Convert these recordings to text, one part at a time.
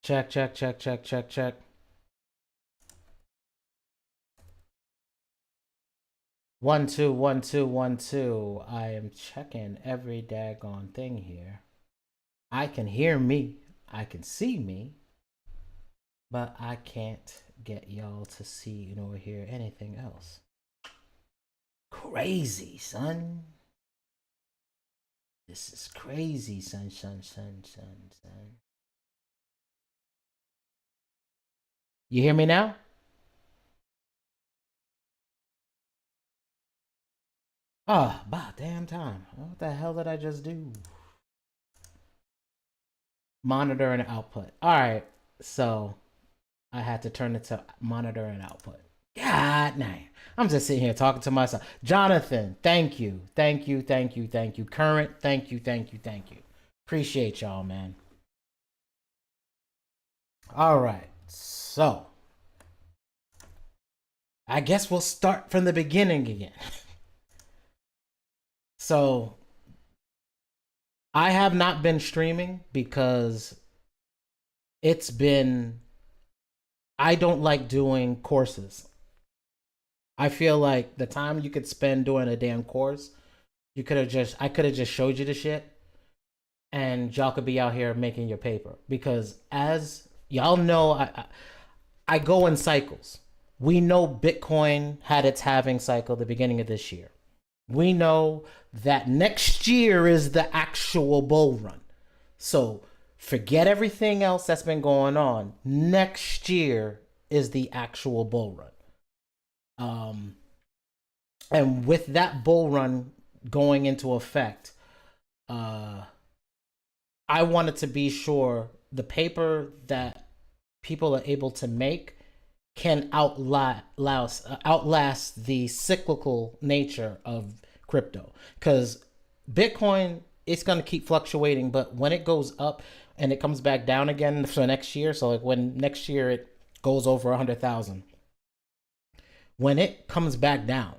Check, check, check, check, check, check. 1 2 1 2 1 2. I am checking every daggone thing here. I can hear me, I can see me, but I can't get y'all to see nor hear anything else. Crazy, son. This is crazy, son. You hear me now? Oh, about damn time. What the hell did I just do? Monitor and output. All right, so I had to turn it to monitor and output. God damn. I'm just sitting here talking to myself. Jonathan, thank you. Thank you, thank you, thank you. Current, thank you, thank you, thank you. Appreciate y'all, man. All right, so I guess we'll start from the beginning again. So I have not been streaming because I don't like doing courses. I feel like the time you could spend doing a damn course, I could have just showed you the shit and y'all could be out here making your paper. Because as y'all know, I go in cycles. We know Bitcoin had its halving cycle at the beginning of this year. We know that next year is the actual bull run. So forget everything else that's been going on. Next year is the actual bull run. And with that bull run going into effect, I wanted to be sure the paper that people are able to make can outlast the cyclical nature of crypto. Because Bitcoin, it's going to keep fluctuating, but when it goes up and it comes back down again for next year, so like when next year it goes over 100,000, when it comes back down,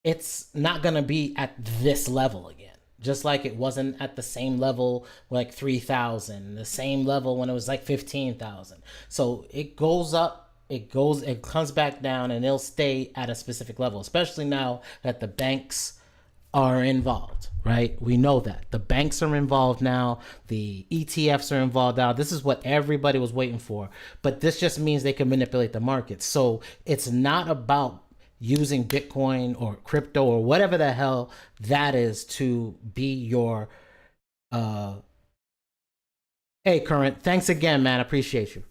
it's not going to be at this level again. Just like it wasn't at the same level like 3,000, the same level when it was like 15,000. So it goes up, it comes back down, and it'll stay at a specific level, especially now that the banks are involved, right? We know that the banks are involved now, the ETFs are involved now. This is what everybody was waiting for, but this just means they can manipulate the market. So it's not about using Bitcoin or crypto or whatever the hell that is to be your hey Current, thanks again, man. I appreciate you.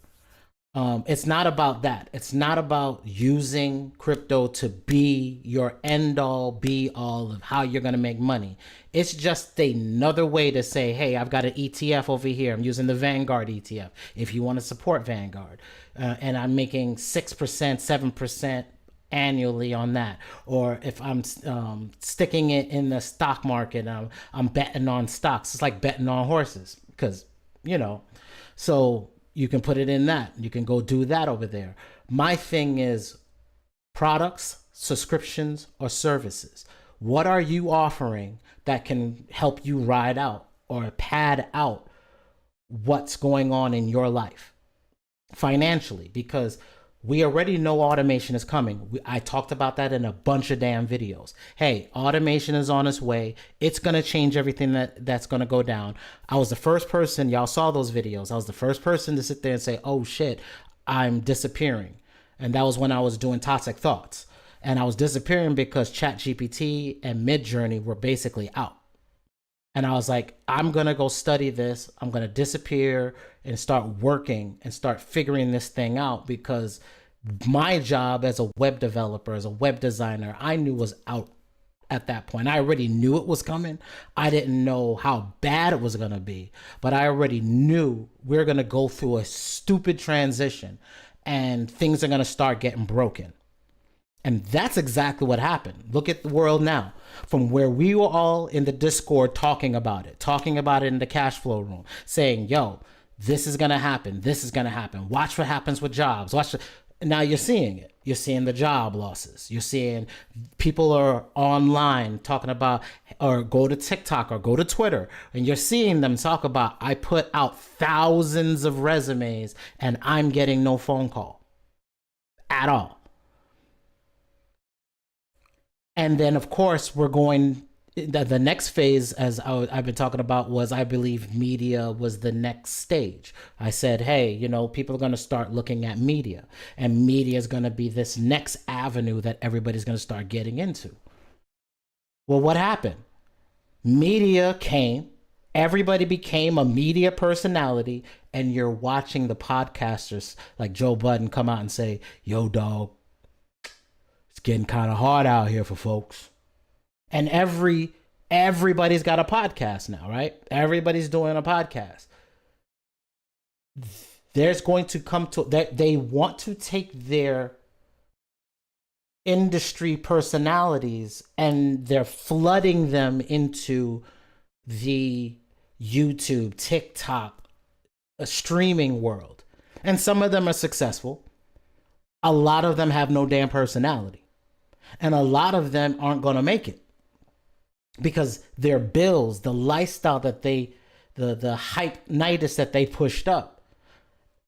It's not about that. It's not about using crypto to be your end all be all of how you're going to make money. It's just another way to say, hey, I've got an ETF over here. I'm using the Vanguard ETF if you want to support Vanguard. And I'm making 6%, 7% annually on that. Or if I'm sticking it in the stock market, I'm betting on stocks. It's like betting on horses because, so you can put it in that. You can go do that over there. My thing is products, subscriptions, or services. What are you offering that can help you ride out or pad out what's going on in your life financially? Because we already know automation is coming. I talked about that in a bunch of damn videos. Hey, automation is on its way. It's going to change everything that's going to go down. I was the first person, y'all saw those videos. I was the first person to sit there and say, oh shit, I'm disappearing. And that was when I was doing Toxic Thoughts. And I was disappearing because ChatGPT and Midjourney were basically out. And I was like, I'm going to go study this. I'm going to disappear and start working and start figuring this thing out, because my job as a web developer, as a web designer, I knew was out at that point. I already knew it was coming. I didn't know how bad it was going to be, but I already knew we're going to go through a stupid transition and things are going to start getting broken. And that's exactly what happened. Look at the world now. From where we were all in the Discord talking about it in the cash flow room, saying, yo, this is going to happen. This is going to happen. Watch what happens with jobs. Now you're seeing it. You're seeing the job losses. You're seeing people are online talking about, or go to TikTok or go to Twitter, and you're seeing them talk about, I put out thousands of resumes and I'm getting no phone call at all. And then, of course, we're going, the next phase, as I've been talking about, was, I believe media was the next stage. I said, hey, people are going to start looking at media, and media is going to be this next avenue that everybody's going to start getting into. Well, what happened? Media came, everybody became a media personality, and you're watching the podcasters like Joe Budden come out and say, yo, dog, it's getting kind of hard out here for folks. And everybody's got a podcast now, right? Everybody's doing a podcast. There's going to come to that, they want to take their industry personalities and they're flooding them into the YouTube, TikTok, a streaming world. And some of them are successful. A lot of them have no damn personality. And a lot of them aren't going to make it. Because their bills, the lifestyle that the hype-nitis that they pushed up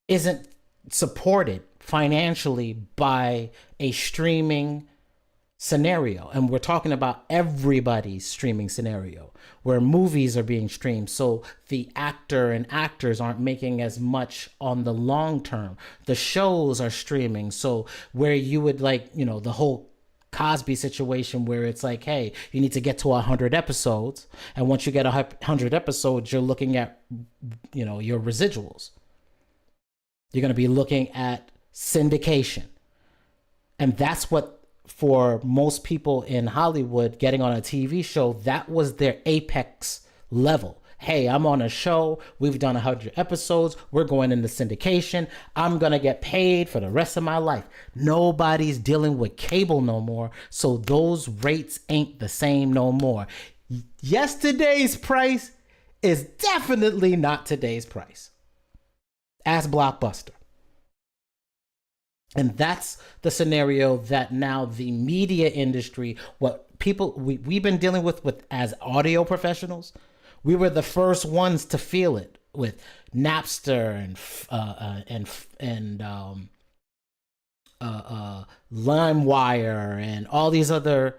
isn't supported financially by a streaming scenario. And we're talking about everybody's streaming scenario where movies are being streamed. So the actor and actors aren't making as much on the long term. The shows are streaming. So where you would the whole Cosby situation where it's like, hey, you need to get to 100 episodes, and once you get 100 episodes, you're looking at your residuals. You're going to be looking at syndication, and that's what, for most people in Hollywood getting on a TV show, that was their apex level. Hey, I'm on a show, we've done 100 episodes, we're going into syndication, I'm gonna get paid for the rest of my life. Nobody's dealing with cable no more, so those rates ain't the same no more. Yesterday's price is definitely not today's price. Ask Blockbuster. And that's the scenario that now the media industry, what people we've been dealing with as audio professionals, we were the first ones to feel it with Napster and LimeWire and all these other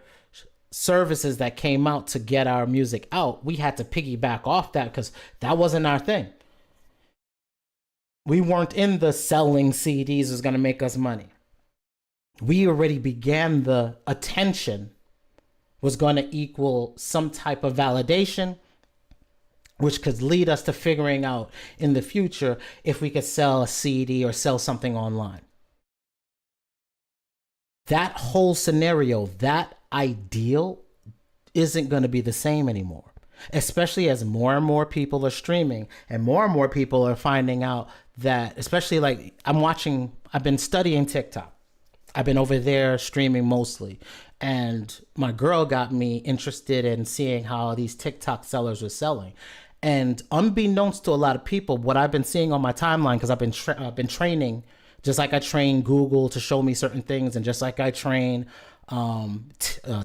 services that came out to get our music out. We had to piggyback off that because that wasn't our thing. We weren't in the selling CDs is going to make us money. We already began the attention was going to equal some type of validation, which could lead us to figuring out in the future if we could sell a CD or sell something online. That whole scenario, that ideal, isn't going to be the same anymore, especially as more and more people are streaming and more people are finding out that, especially like I've been studying TikTok. I've been over there streaming mostly. And my girl got me interested in seeing how these TikTok sellers were selling. And unbeknownst to a lot of people, what I've been seeing on my timeline, because I've been training, just like I train Google to show me certain things, and just like I train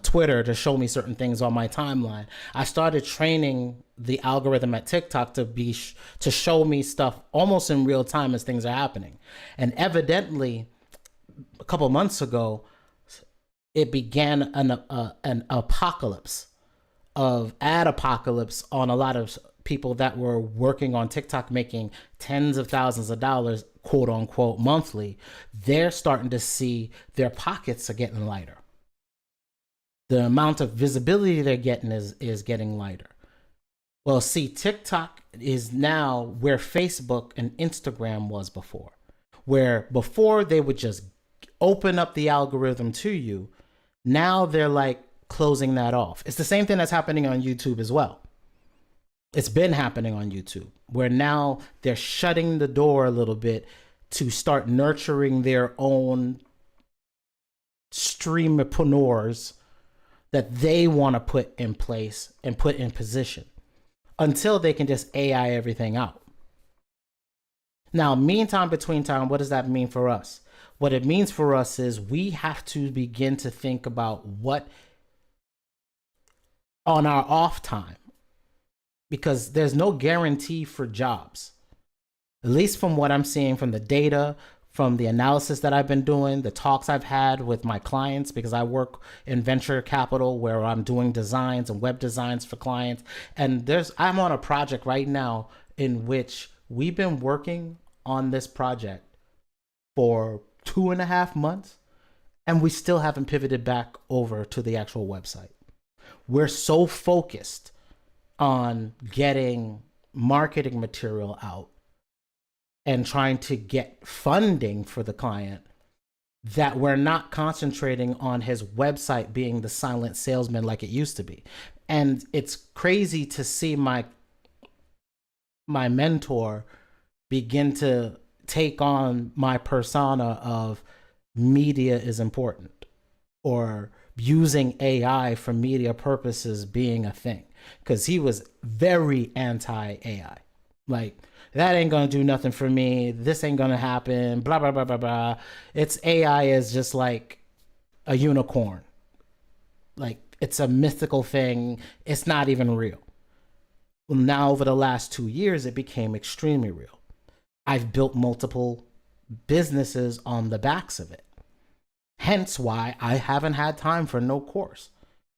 Twitter to show me certain things on my timeline, I started training the algorithm at TikTok to show me stuff almost in real time as things are happening. And evidently, a couple months ago, it began an apocalypse of ad apocalypse on a lot of people that were working on TikTok, making tens of thousands of dollars, quote unquote, monthly. They're starting to see their pockets are getting lighter. The amount of visibility they're getting is getting lighter. Well, see, TikTok is now where Facebook and Instagram was before, where before they would just open up the algorithm to you. Now they're like closing that off. It's the same thing that's happening on YouTube as well. It's been happening on YouTube, where now they're shutting the door a little bit to start nurturing their own streamerpreneurs that they want to put in place and put in position until they can just AI everything out. Now, meantime, between time, what does that mean for us? What it means for us is we have to begin to think about what on our off time, because there's no guarantee for jobs. At least from what I'm seeing from the data, from the analysis that I've been doing, the talks I've had with my clients, because I work in venture capital where I'm doing designs and web designs for clients. And I'm on a project right now in which we've been working on this project for 2.5 months, and we still haven't pivoted back over to the actual website. We're so focused on getting marketing material out and trying to get funding for the client that we're not concentrating on his website being the silent salesman like it used to be. And it's crazy to see my mentor begin to take on my persona of media is important, or using AI for media purposes being a thing, because he was very anti-AI. Like, that ain't gonna do nothing for me. This ain't gonna happen. Blah, blah, blah, blah, blah. It's AI is just like a unicorn. Like, it's a mythical thing. It's not even real. Well, now, over the last 2 years, it became extremely real. I've built multiple businesses on the backs of it. Hence why I haven't had time for no course.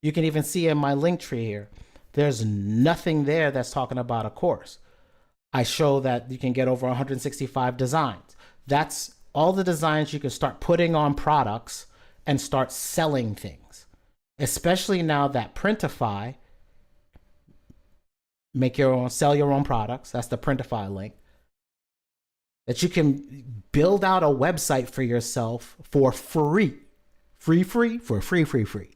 You can even see in my link tree here, there's nothing there that's talking about a course. I show that you can get over 165 designs. That's all the designs you can start putting on products and start selling things. Especially now that Printify, sell your own products. That's the Printify link. That you can build out a website for yourself for free. Free.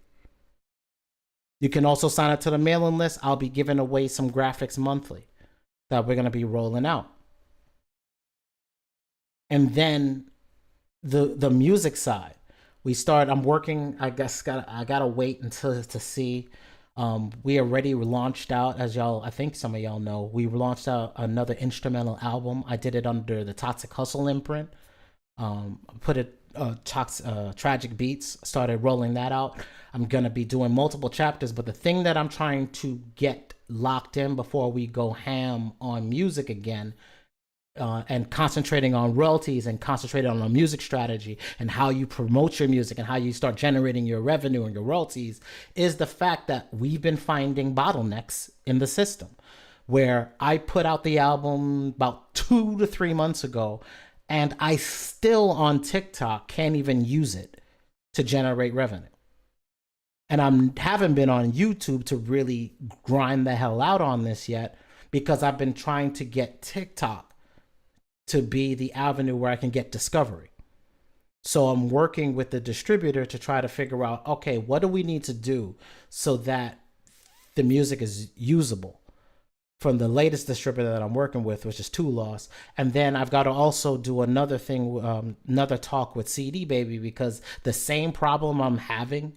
You can also sign up to the mailing list. I'll be giving away some graphics monthly that we're going to be rolling out. And then the music side, I'm working, I guess I gotta wait until to see. We already launched out, as I think some of y'all know, we launched out another instrumental album. I did it under the Toxic Hustle imprint. Put it Tragic Beats, started rolling that out. I'm gonna be doing multiple chapters, but the thing that I'm trying to get locked in before we go ham on music again, and concentrating on royalties and concentrating on a music strategy and how you promote your music and how you start generating your revenue and your royalties, is the fact that we've been finding bottlenecks in the system. Where I put out the album about 2 to 3 months ago, and I still on TikTok can't even use it to generate revenue. And I haven't been on YouTube to really grind the hell out on this yet, because I've been trying to get TikTok to be the avenue where I can get discovery. So I'm working with the distributor to try to figure out, okay, what do we need to do so that the music is usable from the latest distributor that I'm working with, which is Two Loss. And then I've got to also do another thing, another talk with CD Baby, because the same problem I'm having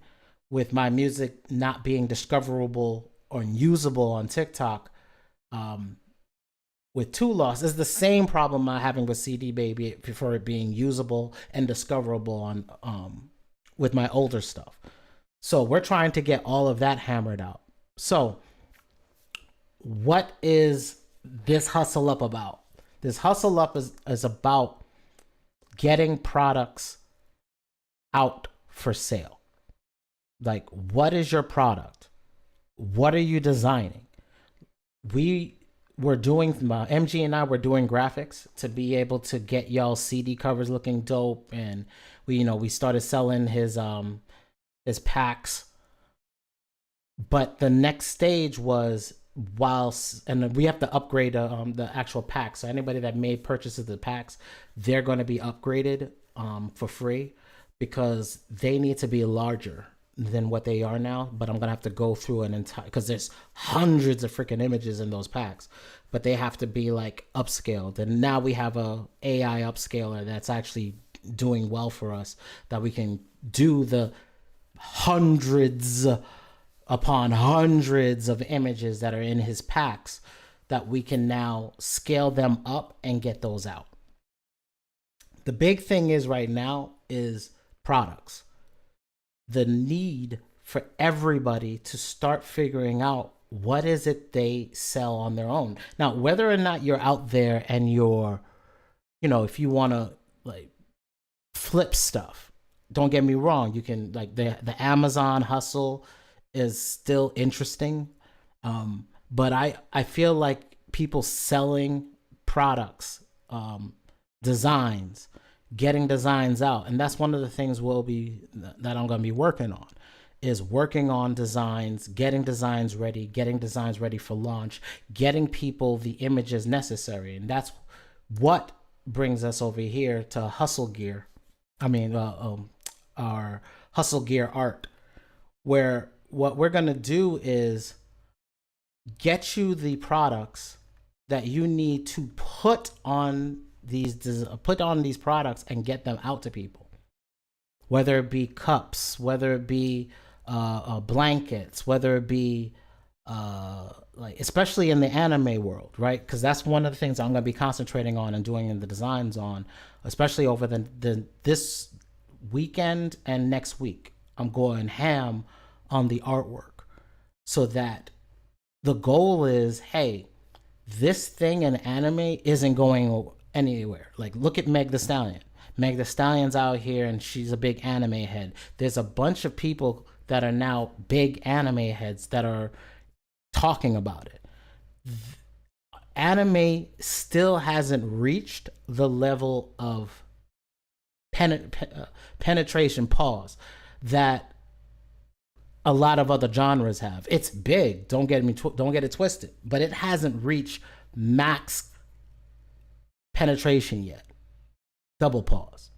with my music not being discoverable or usable on TikTok, with Two Loss, is the same problem I'm having with CD Baby for it being usable and discoverable on with my older stuff. So we're trying to get all of that hammered out. So what is this Hustle Up about? This Hustle Up is about getting products out for sale. Like, what is your product? What are you designing? We're doing, MG and I were doing graphics to be able to get y'all CD covers looking dope. And we started selling his packs. But the next stage was, and we have to upgrade the actual packs. So anybody that made purchases of the packs, they're going to be upgraded for free, because they need to be larger than what they are now. But I'm gonna have to go through an entire, because there's hundreds of freaking images in those packs, but they have to be like upscaled. And now we have a AI upscaler that's actually doing well for us, that we can do the hundreds upon hundreds of images that are in his packs, that we can now scale them up and get those out. The big thing is right now is products. The need for everybody to start figuring out what is it they sell on their own. Now, whether or not you're out there and you're, if you want to like flip stuff, don't get me wrong, you can, like, the Amazon hustle is still interesting. But I feel like people selling products, designs, getting designs out, and that's one of the things that I'm going to be working on, is working on designs, getting designs ready for launch, getting people the images necessary. And that's what brings us over here to Hustle Gear. Our Hustle Gear art, where what we're going to do is get you the products that you need to put on these products and get them out to people, whether it be cups, whether it be blankets, whether it be like, especially in the anime world, right? Because that's one of the things I'm going to be concentrating on and doing in the designs on, especially over this weekend and next week. I'm going ham on the artwork, so that the goal is, hey, this thing in anime isn't going anywhere. Like, look at Meg the Stallion. Meg the Stallion's out here and she's a big anime head. There's a bunch of people that are now big anime heads that are talking about it. Anime still hasn't reached the level of penetration that a lot of other genres have. It's big, don't get it twisted, but it hasn't reached max penetration yet. Double pause.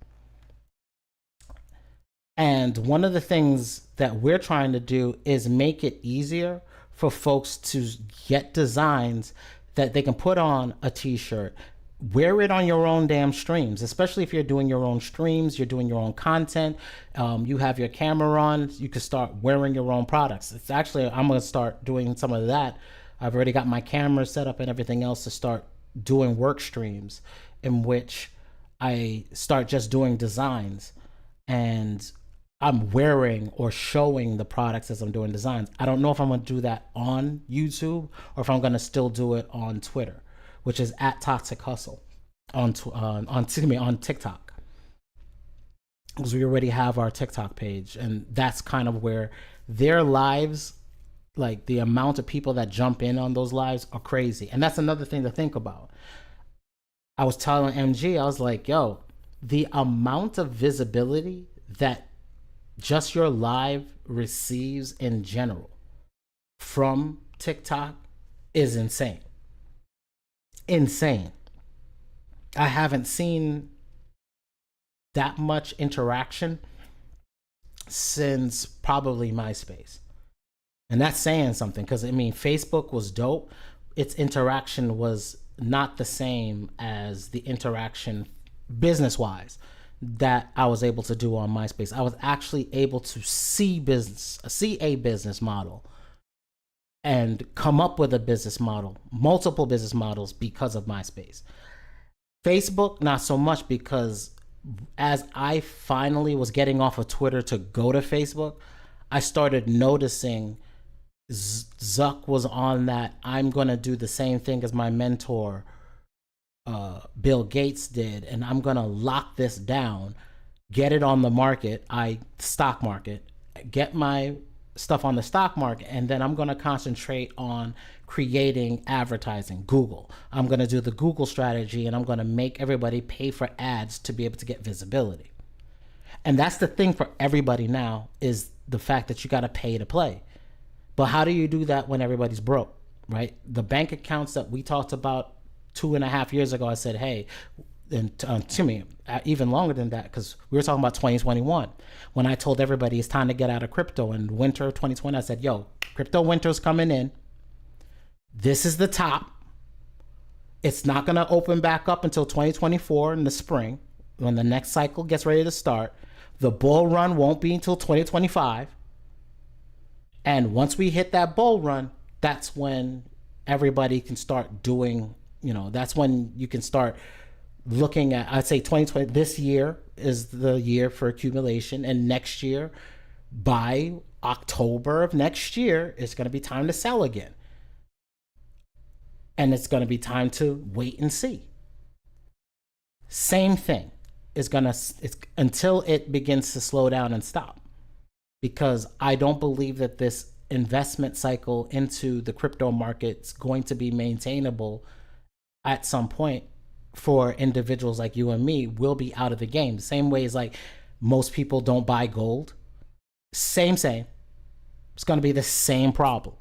And one of the things that we're trying to do is make it easier for folks to get designs that they can put on a t-shirt, wear it on your own damn streams, especially if you're doing your own streams, you're doing your own content, you have your camera on, you can start wearing your own products. It's actually, I'm going to start doing some of that. I've already got my camera set up and everything else to start doing work streams in which I start just doing designs and I'm wearing or showing the products as I'm doing designs. I don't know if I'm going to do that on YouTube or if I'm going to still do it on Twitter, which is at Toxic Hustle on TikTok, because we already have our TikTok page, and that's kind of where their lives, like the amount of people that jump in on those lives, are crazy. And that's another thing to think about. I was telling MG, I was like, yo, the amount of visibility that just your live receives in general from TikTok is insane. I haven't seen that much interaction since probably MySpace. And that's saying something, because Facebook was dope. Its interaction was not the same as the interaction business-wise that I was able to do on MySpace. I was actually able to see a business model and come up with a business model, multiple business models, because of MySpace. Facebook, not so much, because as I finally was getting off of Twitter to go to Facebook, I started noticing Zuck was on that I'm going to do the same thing as my mentor, Bill Gates, did, and I'm going to lock this down, get it on the market, stock market, get my stuff on the stock market, and then I'm going to concentrate on creating advertising. Google. I'm going to do the Google strategy, and I'm going to make everybody pay for ads to be able to get visibility. And that's the thing for everybody now, is the fact that you got to pay to play. But how do you do that when everybody's broke, right? The bank accounts that we talked about 2.5 years ago, I said, hey, and to me, even longer than that, because we were talking about 2021. When I told everybody it's time to get out of crypto in winter of 2020, I said, yo, crypto winter's coming in. This is the top. It's not going to open back up until 2024 in the spring, when the next cycle gets ready to start. The bull run won't be until 2025. And once we hit that bull run, that's when everybody can start doing, that's when you can start looking at, I'd say 2020, this year is the year for accumulation, and next year, by October of next year, it's going to be time to sell again. And it's going to be time to wait and see. Same thing is going to, until it begins to slow down and stop. Because I don't believe that this investment cycle into the crypto market's going to be maintainable at some point. For individuals like you and me, will be out of the game. The same way as like most people don't buy gold. Same. It's going to be the same problem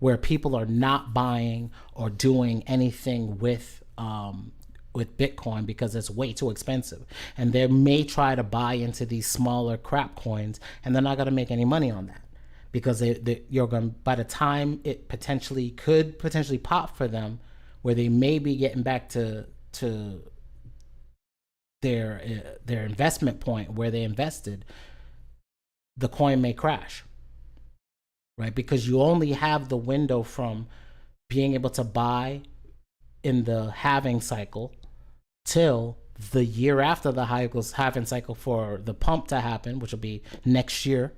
where people are not buying or doing anything with Bitcoin because it's way too expensive. And they may try to buy into these smaller crap coins, and they're not going to make any money on that because you're going, by the time it could potentially pop for them, where they may be getting back to their investment point where they invested, the coin may crash, right? Because you only have the window from being able to buy in the halving cycle till the year after the halving cycle for the pump to happen, which will be next year.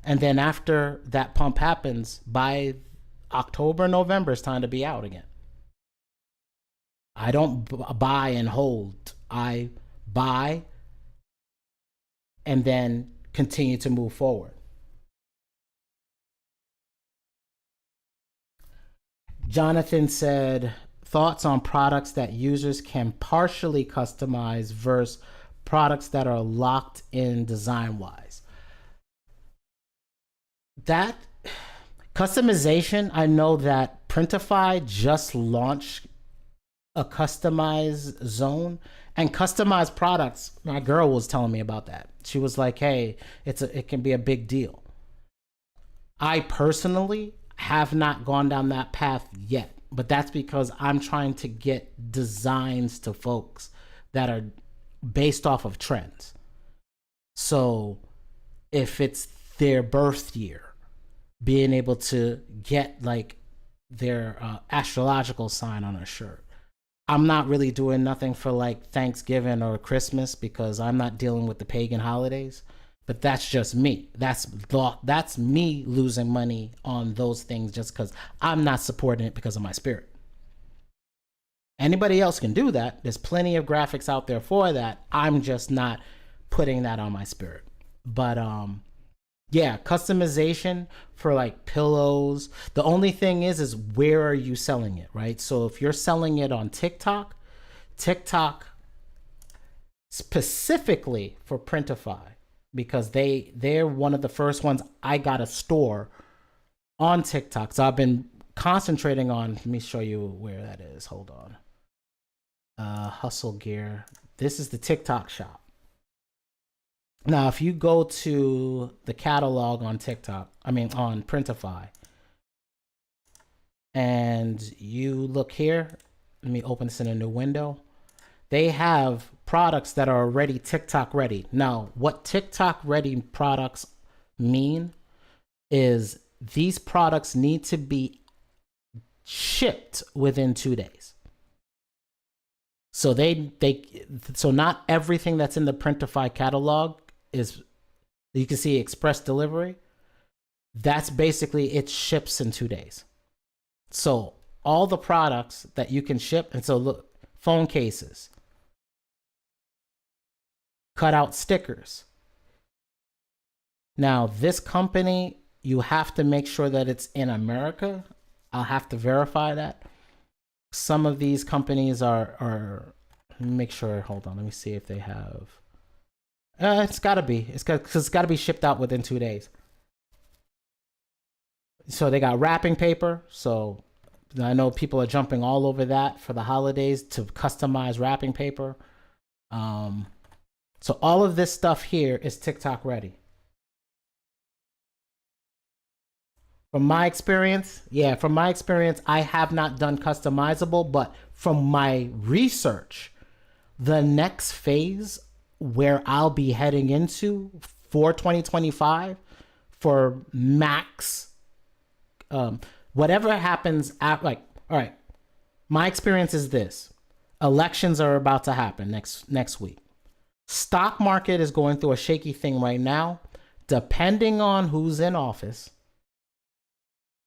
And then after that pump happens, by October, November, it's time to be out again. I don't buy and hold. I buy and then continue to move forward. Jonathan said, thoughts on products that users can partially customize versus products that are locked in design-wise. That customization, I know that Printify just launched a customized zone, and customized products, my girl was telling me about that. She was like, hey, it can be a big deal. I personally have not gone down that path yet, but that's because I'm trying to get designs to folks that are based off of trends. So if it's their birth year, being able to get like their astrological sign on a shirt. I'm not really doing nothing for like Thanksgiving or Christmas because I'm not dealing with the pagan holidays, but that's just me. That's me losing money on those things just because I'm not supporting it because of my spirit. Anybody else can do that. There's plenty of graphics out there for that. I'm just not putting that on my spirit. But yeah, customization for like pillows. The only thing is where are you selling it, right? So if you're selling it on TikTok specifically for Printify, because they're one of the first ones I got a store on TikTok. So I've been concentrating on, let me show you where that is. Hold on. Hustle Gear. This is the TikTok shop. Now, if you go to the catalog on on Printify, and you look here, let me open this in a new window. They have products that are already TikTok ready. Now, what TikTok ready products mean is these products need to be shipped within 2 days. So so not everything that's in the Printify catalog is, you can see express delivery. That's basically, it ships in 2 days. So all the products that you can ship, and so look, phone cases, cut out stickers. Now this company, you have to make sure that it's in America. I'll have to verify that. Some of these companies are let me make sure, hold on, let me see if they have, it's gotta be, it's gotta be shipped out within 2 days. So they got wrapping paper. So I know people are jumping all over that for the holidays to customize wrapping paper. So all of this stuff here is TikTok ready. From my experience, I have not done customizable, but from my research, the next phase where I'll be heading into for 2025 for max, whatever happens at, like, all right, my experience is this. Elections are about to happen next week. Stock market is going through a shaky thing right now. Depending on who's in office,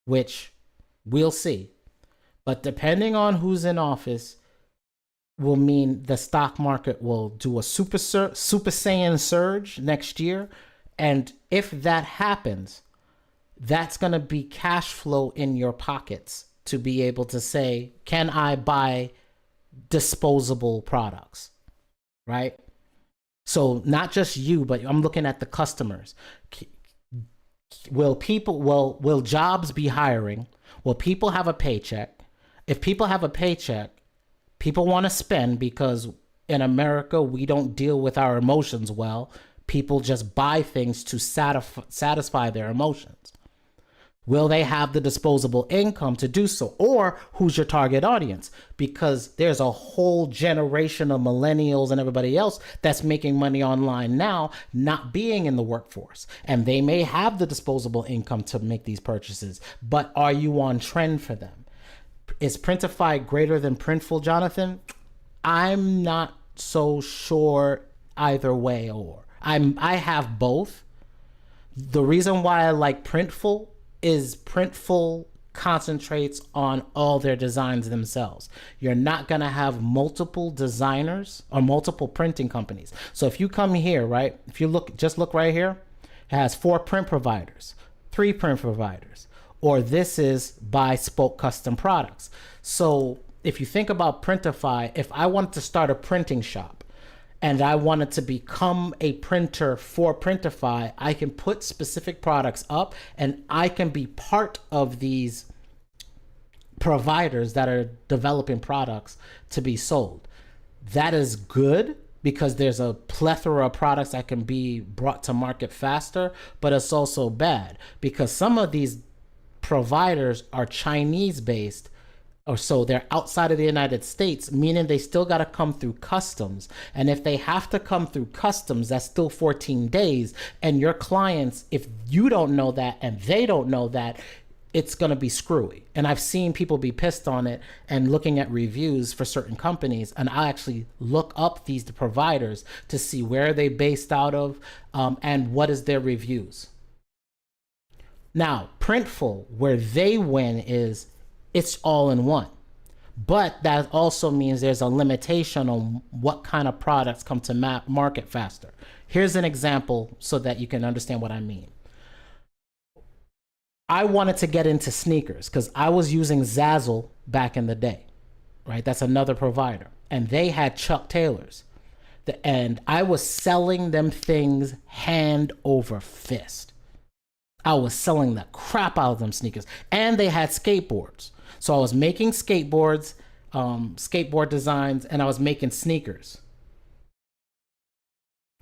which we'll see, but depending on who's in office will mean the stock market will do a super saiyan surge next year. And if that happens, that's going to be cash flow in your pockets to be able to say, can I buy disposable products, right? So not just you, but I'm looking at the customers. Will jobs be hiring? Will people have a paycheck? If people have a paycheck, people want to spend, because in America, we don't deal with our emotions well. People just buy things to satisfy their emotions. Will they have the disposable income to do so? Or who's your target audience? Because there's a whole generation of millennials and everybody else that's making money online now, not being in the workforce. And they may have the disposable income to make these purchases, but are you on trend for them? Is Printify greater than Printful, Jonathan? I'm not so sure either way. Or I have both. The reason why I like Printful is Printful concentrates on all their designs themselves. You're not going to have multiple designers or multiple printing companies. So if you come here, right, if you look right here, it has 4 print providers, 3 print providers, or this is by spoke custom products. So if you think about Printify, if I wanted to start a printing shop and I wanted to become a printer for Printify, I can put specific products up and I can be part of these providers that are developing products to be sold. That is good because there's a plethora of products that can be brought to market faster, but it's also bad because some of these providers are Chinese based, or so they're outside of the United States, meaning they still got to come through customs. And if they have to come through customs, that's still 14 days. And your clients, if you don't know that and they don't know that, it's going to be screwy. And I've seen people be pissed on it and looking at reviews for certain companies. And I actually look up these providers to see where they based out of and what is their reviews. Now, Printful, where they win is it's all in one. But that also means there's a limitation on what kind of products come to market faster. Here's an example so that you can understand what I mean. I wanted to get into sneakers because I was using Zazzle back in the day, right? That's another provider. And they had Chuck Taylors. And I was selling them things hand over fist. I was selling the crap out of them sneakers. And they had skateboards. So I was making skateboards, skateboard designs, and I was making sneakers,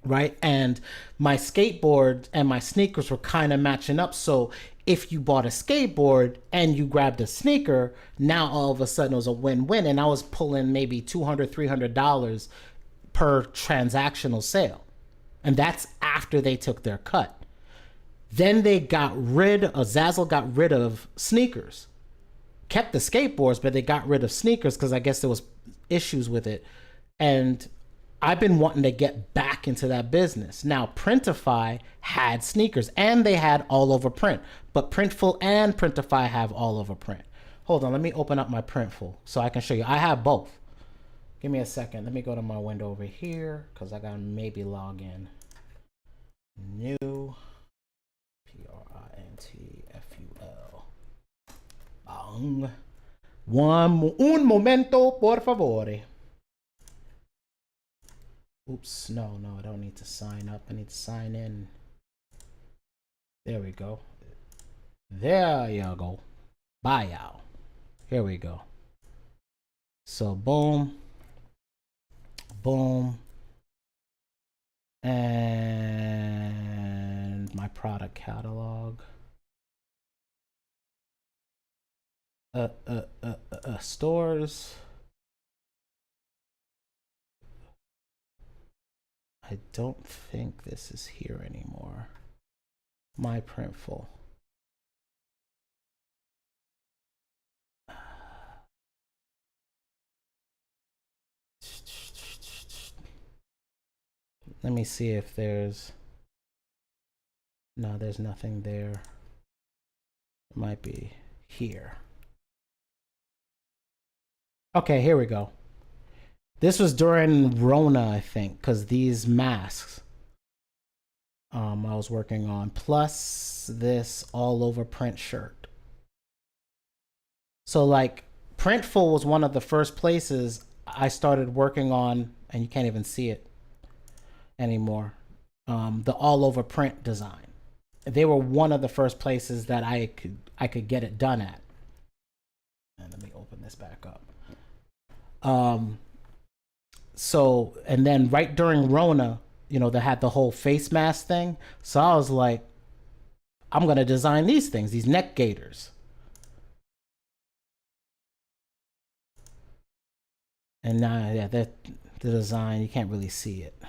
right? And my skateboard and my sneakers were kind of matching up. So if you bought a skateboard and you grabbed a sneaker, now all of a sudden it was a win-win. And I was pulling maybe $200, $300 per transactional sale. And that's after they took their cut. Then they Zazzle got rid of sneakers. Kept the skateboards, but they got rid of sneakers because I guess there was issues with it. And I've been wanting to get back into that business. Now, Printify had sneakers and they had all over print, but Printful and Printify have all over print. Hold on, let me open up my Printful so I can show you. I have both. Give me a second. Let me go to my window over here because I got to maybe log in. New Printful. Un momento, por favore. Oops, no, I don't need to sign up. I need to sign in. There we go. There you go. Bye, y'all. Here we go. So, boom. Boom. And my product catalog. Stores. I don't think this is here anymore. My Printful. Let me see if there's, no, there's nothing there. It might be here. Okay, here we go. This was during Rona, I think, because these masks I was working on, plus this all over print shirt. So like Printful was one of the first places I started working on, and you can't even see it anymore. The all over print design. They were one of the first places that I could get it done at. And let me open this back up. So, and then right during Rona, you know, they had the whole face mask thing. So I was like, I'm going to design these things, these neck gaiters. And now, yeah, the design, you can't really see it.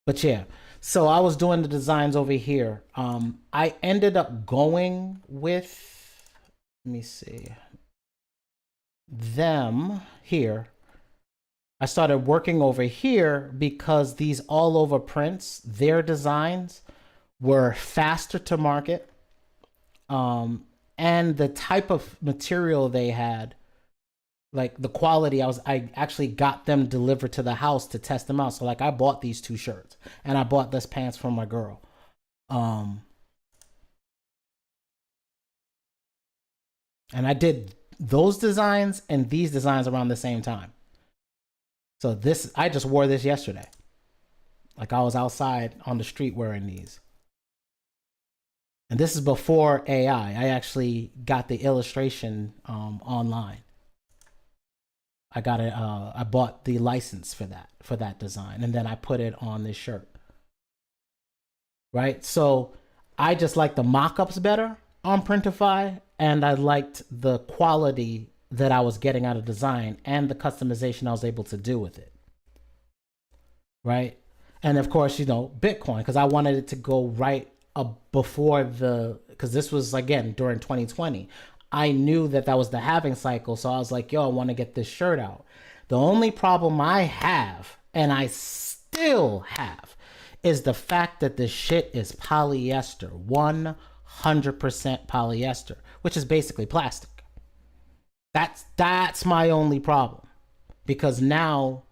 But yeah, so I was doing the designs over here. I ended up going with, let me see, them here. I started working over here because these all over prints, their designs were faster to market. And the type of material they had, like the quality, I actually got them delivered to the house to test them out. So like I bought these 2 shirts and I bought this pants for my girl. And I did those designs and these designs around the same time. So this, I just wore this yesterday. Like I was outside on the street wearing these. And this is before AI. I actually got the illustration online. I got it. I bought the license for that design, and then I put it on this shirt. Right. So I just like the mock-ups better on Printify, and I liked the quality that I was getting out of design and the customization I was able to do with it. Right. And of course, you know, Bitcoin, because I wanted it to go right before because this was again during 2020. I knew that was the halving cycle. So I was like, yo, I want to get this shirt out. The only problem I have, and I still have, is the fact that this shit is polyester, 100% polyester, which is basically plastic. That's my only problem. Because now,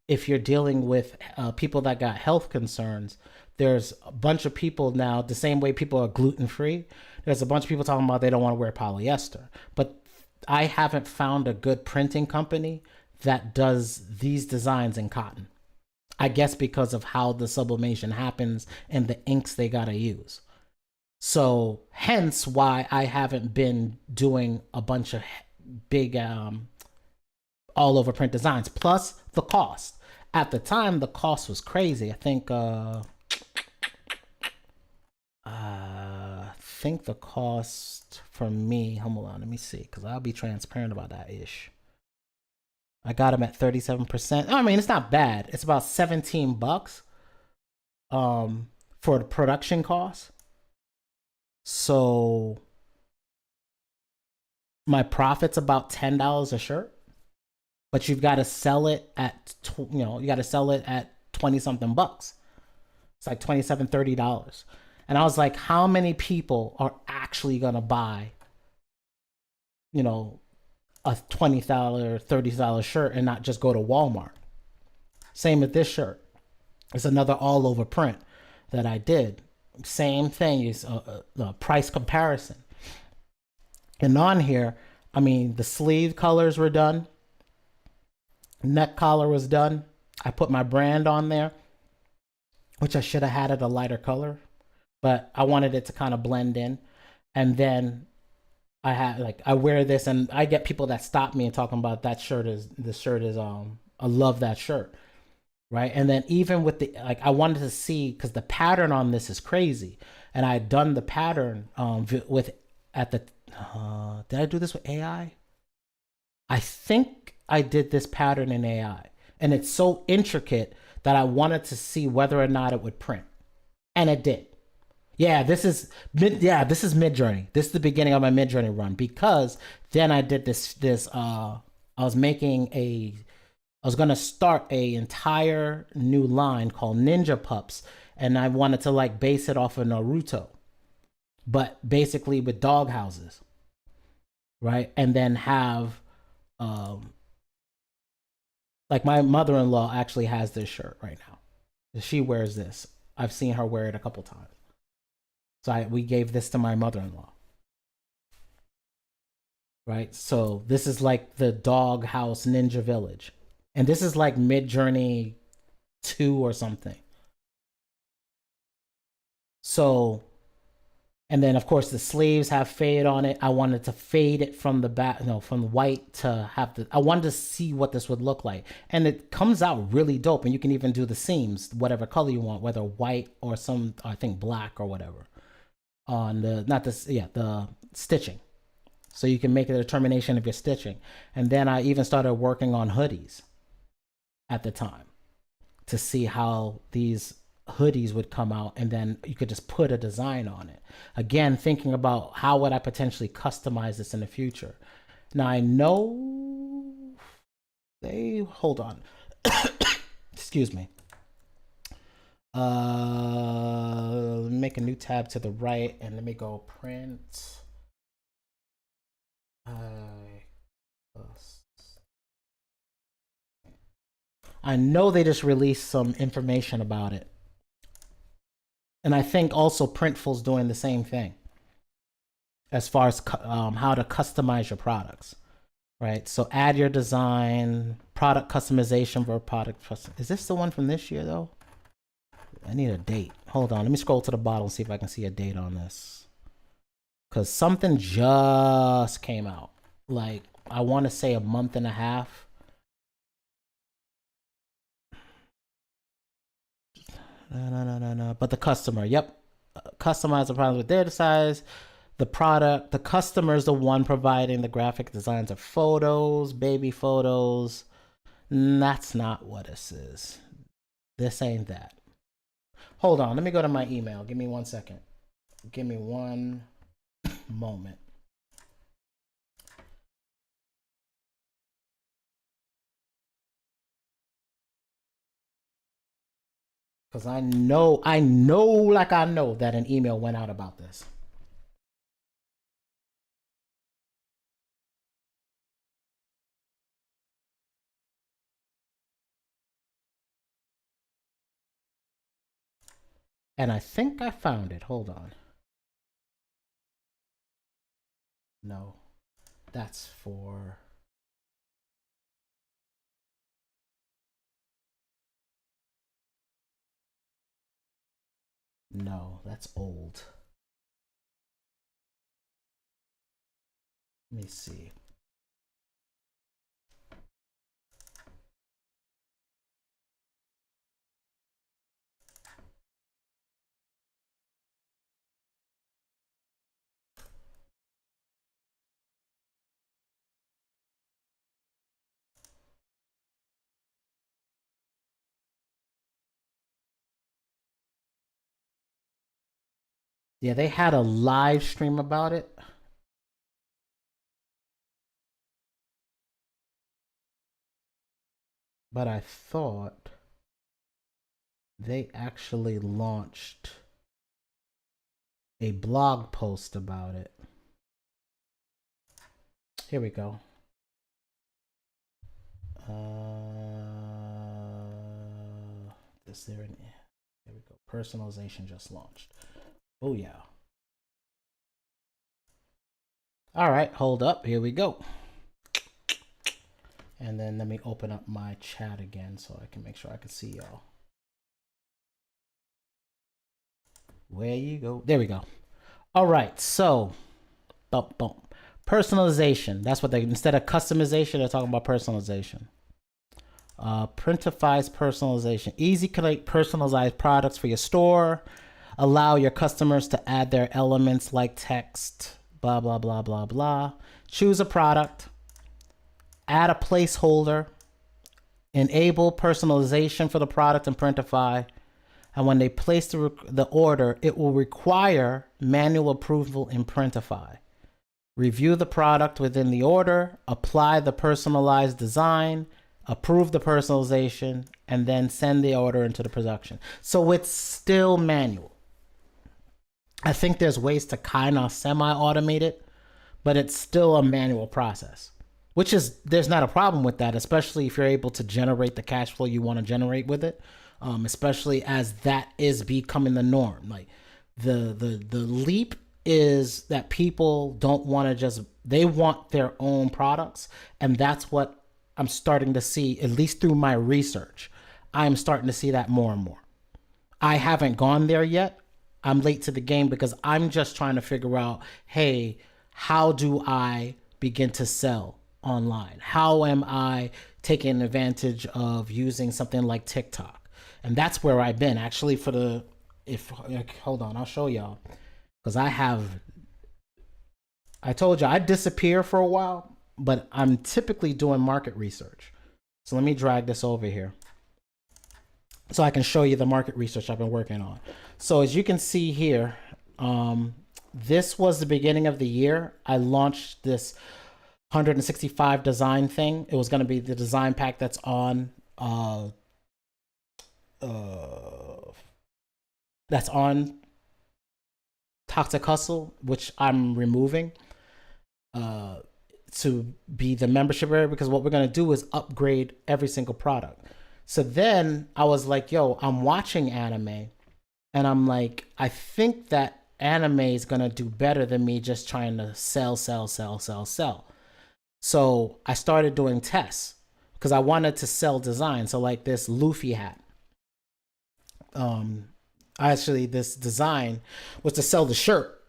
if you're dealing with people that got health concerns, there's a bunch of people now, the same way people are gluten-free, there's a bunch of people talking about they don't want to wear polyester. But I haven't found a good printing company that does these designs in cotton. I guess because of how the sublimation happens and the inks they gotta use. So hence why I haven't been doing a bunch of big all over print designs, plus the cost. At the time, the cost was crazy. I think the cost for me, hold on, let me see, because I'll be transparent about that ish. I got them at 37%. I mean, it's not bad. It's about $17 for the production cost. So my profit's about $10 a shirt, but you've got to sell it at, you got to sell it at 20 something bucks. It's like $27, $30. And I was like, how many people are actually going to buy, you know, a $20, $30 shirt and not just go to Walmart? Same with this shirt. It's another all over print that I did. Same thing, is a price comparison. And on here, I mean, the sleeve colors were done. Neck collar was done. I put my brand on there, which I should have had it a lighter color, but I wanted it to kind of blend in. And then I had, like, I wear this and I get people that stop me and talking about this shirt is, I love that shirt. Right. And then even with the, like, I wanted to see, because the pattern on this is crazy. And I had done the pattern did I do this with AI? I think I did this pattern in AI. And it's so intricate that I wanted to see whether or not it would print. And it did. Yeah, this is Midjourney. This is the beginning of my Midjourney run, because then I did this I was making a I was gonna start a entire new line called Ninja Pups, and I wanted to like base it off of Naruto, but basically with dog houses, right? And then have, like my mother-in-law actually has this shirt right now. She wears this. I've seen her wear it a couple times. So we gave this to my mother-in-law. Right? So this is like the dog house ninja village. And this is like Mid-Journey 2 or something. So, and then of course the sleeves have fade on it. I wanted to fade it from the back, from white to have the, I wanted to see what this would look like. And it comes out really dope. And you can even do the seams, whatever color you want, whether white or some, I think black or whatever. On the, not this, yeah, the stitching. So you can make a determination of your stitching. And then I even started working on hoodies at the time to see how these hoodies would come out, and then you could just put a design on it. Again, thinking about how would I potentially customize this in the future. Now I know hold on. Excuse me. Make a new tab to the right and let me go print. I know they just released some information about it. And I think also Printful's doing the same thing as far as how to customize your products, right? So add your design, product customization for product. Is this the one from this year though? I need a date. Hold on, let me scroll to the bottom and see if I can see a date on this. Because something just came out. Like, I want to say a month and a half. No. But the customer, yep. Customize the product with their size. The product, the customer is the one providing the graphic designs of photos, baby photos. That's not what this is. This ain't that. Hold on, let me go to my email. Give me 1 second. Give me one moment. Because I know that an email went out about this. And I think I found it. Hold on. No, that's for... No, that's old. Let me see. Yeah, they had a live stream about it. But I thought they actually launched a blog post about it. Here we go. Is there an... There we go. Personalization just launched. Oh yeah. All right, hold up. Here we go. And then let me open up my chat again so I can make sure I can see y'all. Where you go? There we go. All right, so boom. Personalization. That's what they, instead of customization, they're talking about personalization. Printify's personalization. Easy create personalized products for your store. Allow your customers to add their elements like text, blah, blah, blah, blah, blah. Choose a product. Add a placeholder. Enable personalization for the product in Printify. And when they place the order, it will require manual approval in Printify. Review the product within the order. Apply the personalized design. approve the personalization, and then send the order into the production. So it's still manual. I think there's ways to kind of semi-automate it, but it's still a manual process, which is, there's not a problem with that, especially if you're able to generate the cash flow you want to generate with it, especially as that is becoming the norm. Like the leap is that people don't want to just, they want their own products, and that's what I'm starting to see, at least through my research. I'm starting to see that more and more. I haven't gone there yet. I'm late to the game because I'm just trying to figure out, hey, how do I begin to sell online? How am I taking advantage of using something like TikTok? And that's where I've been actually for the, hold on, I'll show y'all. Because I told you I disappear for a while, but I'm typically doing market research. So let me drag this over here so I can show you the market research I've been working on. So as you can see here, this was the beginning of the year. I launched this 165 design thing. It was going to be the design pack that's on Toxic Hustle, which I'm removing to be the membership area, because what we're going to do is upgrade every single product. So then I was like, yo, I'm watching anime, and I'm like, I think that anime is going to do better than me just trying to sell. So I started doing tests because I wanted to sell design. So like this Luffy hat. Actually, this design was to sell the shirt,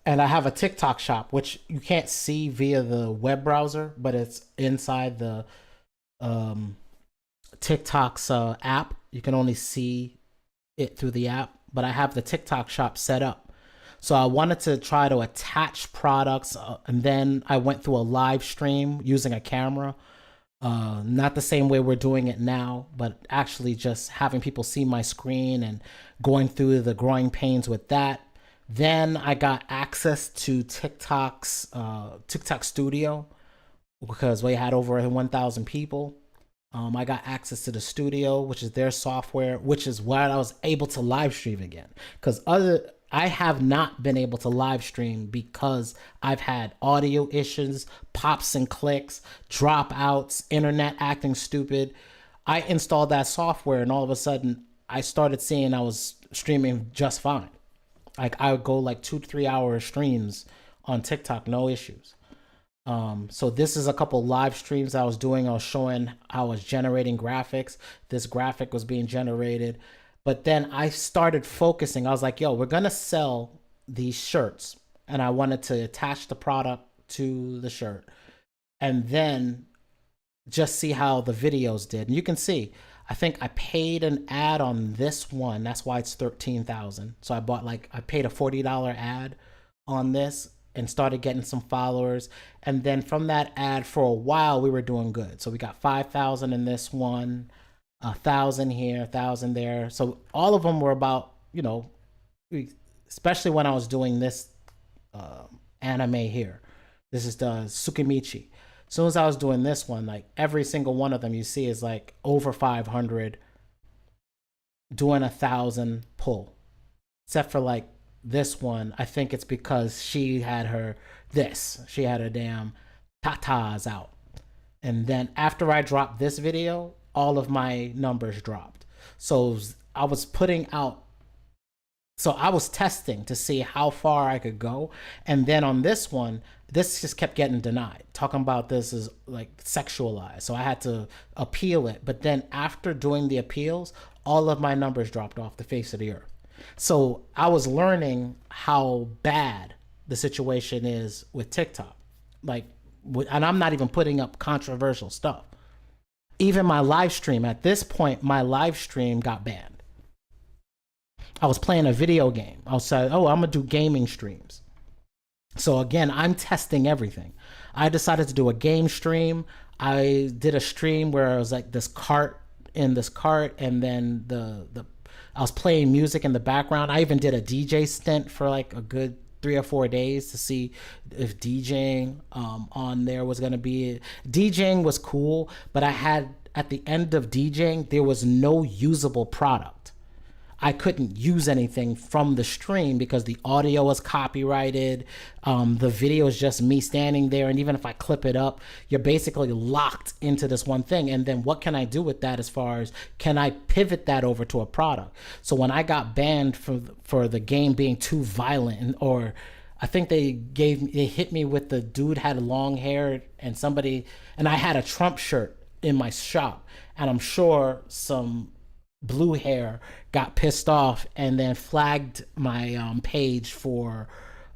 and I have a TikTok shop, which you can't see via the web browser, but it's inside the TikTok's app. You can only see it through the app, but I have the TikTok shop set up. So I wanted to try to attach products, and then I went through a live stream using a camera. Not the same way we're doing it now, but actually just having people see my screen and going through the growing pains with that. Then I got access to TikTok's TikTok Studio, because we had over 1,000 people. I got access to the studio, which is their software, which is why I was able to live stream again. Because I have not been able to live stream because I've had audio issues, pops and clicks, dropouts, internet acting stupid. I installed that software, and all of a sudden I started seeing I was streaming just fine. Like I would go like 2-3 hour streams on TikTok, no issues. So this is a couple live streams I was doing. I was showing how I was generating graphics. This graphic was being generated. But then I started focusing. I was like, yo, we're going to sell these shirts. And I wanted to attach the product to the shirt and then just see how the videos did. And you can see, I think I paid an ad on this one. That's why it's 13,000. So I paid a $40 ad on this and started getting some followers. And then from that ad for a while, we were doing good. So we got 5,000 in this one, 1,000 here, 1,000 there. So all of them were about, especially when I was doing this anime here. This is the Tsukimichi. As soon as I was doing this one, like every single one of them you see is like over 500, doing 1,000 pull. Except for like this one, I think it's because she had her damn tatas out. And then after I dropped this video, all of my numbers dropped. So I was testing to see how far I could go. And then on this one, this just kept getting denied. Talking about this is like sexualized. So I had to appeal it. But then after doing the appeals, all of my numbers dropped off the face of the earth. So I was learning how bad the situation is with TikTok. And I'm not even putting up controversial stuff. Even my live stream, at this point, my live stream got banned. I was playing a video game. I was saying, I'm going to do gaming streams. So again, I'm testing everything. I decided to do a game stream. I did a stream where I was like this cart, and then I was playing music in the background. I even did a DJ stint for like a good 3 or 4 days to see if DJing on there was going to be. DJing was cool, but I had, at the end of DJing, there was no usable product. I couldn't use anything from the stream because the audio was copyrighted. The video is just me standing there. And even if I clip it up, you're basically locked into this one thing. And then what can I do with that as far as, can I pivot that over to a product? So when I got banned for the game being too violent, or I think they hit me with, the dude had long hair and I had a Trump shirt in my shop. And I'm sure some blue hair got pissed off and then flagged my page for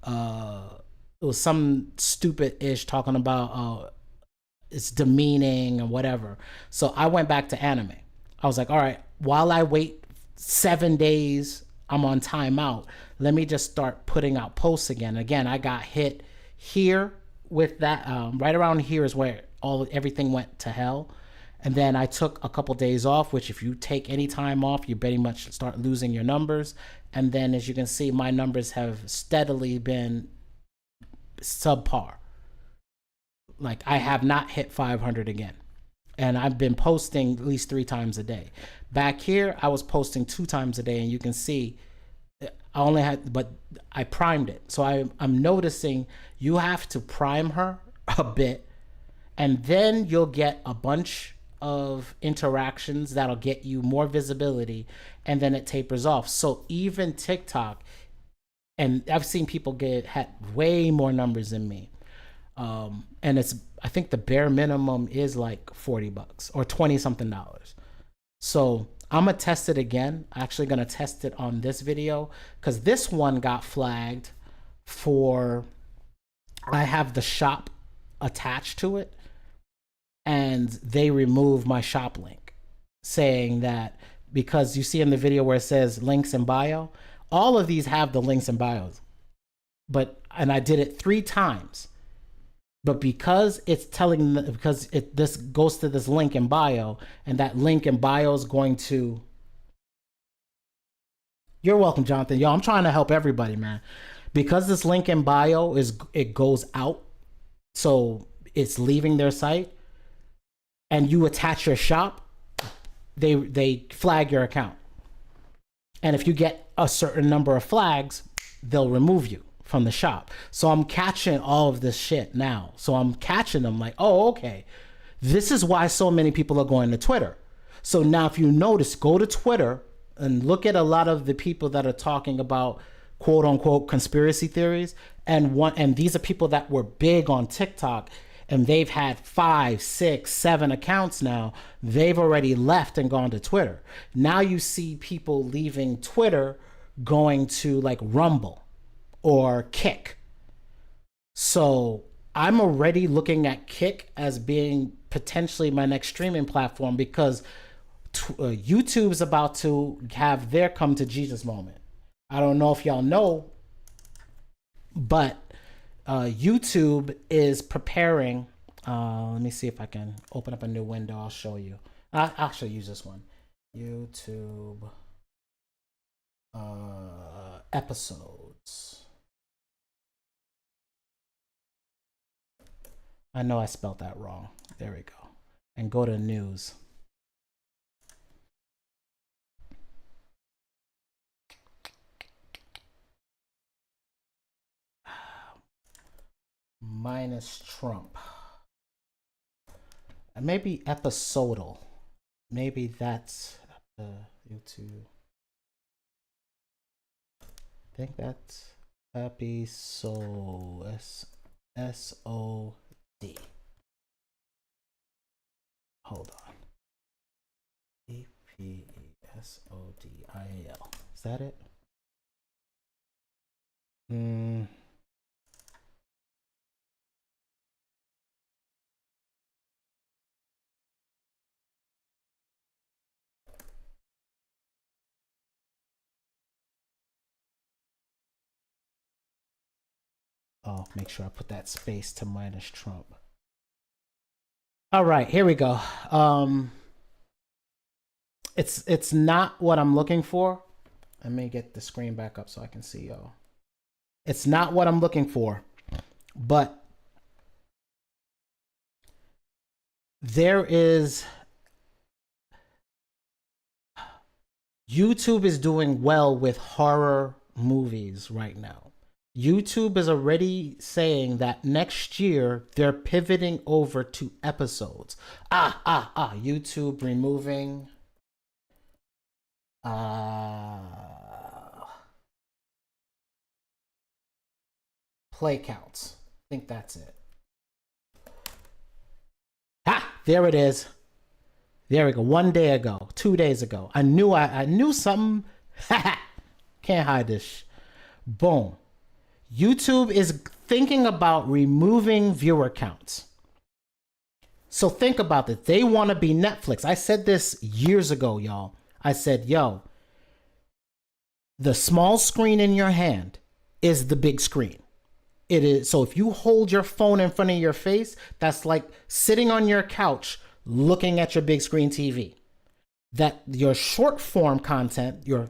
it was some stupid ish talking about it's demeaning and whatever. So I went back to anime. I was like, all right, while I wait 7 days, I'm on timeout, let me just start putting out posts again. I got hit here with that. Right around here is where everything went to hell. And then I took a couple days off, which if you take any time off, you pretty much start losing your numbers. And then as you can see, my numbers have steadily been subpar. Like, I have not hit 500 again. And I've been posting at least 3 times a day. Back here, I was posting 2 times a day, and you can see I only had, but I primed it. So I'm noticing you have to prime her a bit, and then you'll get a bunch of interactions that'll get you more visibility, and then it tapers off. So even TikTok, and I've seen people had way more numbers than me, and I think the bare minimum is like $40 or 20 something dollars. So I'm gonna test it again. Actually gonna test it on this video, because this one got flagged for, I have the shop attached to it, and they removed my shop link, saying that, because you see in the video where it says links in bio, all of these have the links in bios, and I did it 3 times, but because it's telling, this goes to this link in bio, and that link in bio is going to, you're welcome, Jonathan. Yo, I'm trying to help everybody, man. Because this link in bio it goes out, so it's leaving their site, and you attach your shop, they flag your account. And if you get a certain number of flags, they'll remove you from the shop. So I'm catching all of this shit now. So I'm catching them like, oh, okay, this is why so many people are going to Twitter. So now if you notice, go to Twitter and look at a lot of the people that are talking about quote unquote conspiracy theories. And these are people that were big on TikTok, and they've had 5, 6, 7 accounts now. They've already left and gone to Twitter. Now you see people leaving Twitter, going to like Rumble or Kick. So I'm already looking at Kick as being potentially my next streaming platform, because YouTube's about to have their come to Jesus moment. I don't know if y'all know, but YouTube is preparing. Let me see if I can open up a new window. I'll show you. I'll actually use this one. YouTube episodes. I know I spelled that wrong. There we go. And go to news. Minus Trump. Maybe episodal. Maybe that's the YouTube. I think that's episode. S-O-D. Hold on. E-P-E-S-O-D-I-A-L. Is that it? Oh, make sure I put that space to minus Trump. All right, here we go. It's not what I'm looking for. Let me get the screen back up so I can see y'all. It's not what I'm looking for, but there is YouTube is doing well with horror movies right now. YouTube is already saying that next year they're pivoting over to episodes. YouTube removing play counts. I think that's it. There it is. There we go. 1 day ago, 2 days ago. I knew something. Can't hide this. Boom. YouTube is thinking about removing viewer counts. So think about this. They want to be Netflix. I said this years ago, y'all. I said, yo, the small screen in your hand is the big screen. It is. So if you hold your phone in front of your face, that's like sitting on your couch looking at your big screen TV. That your short form content, your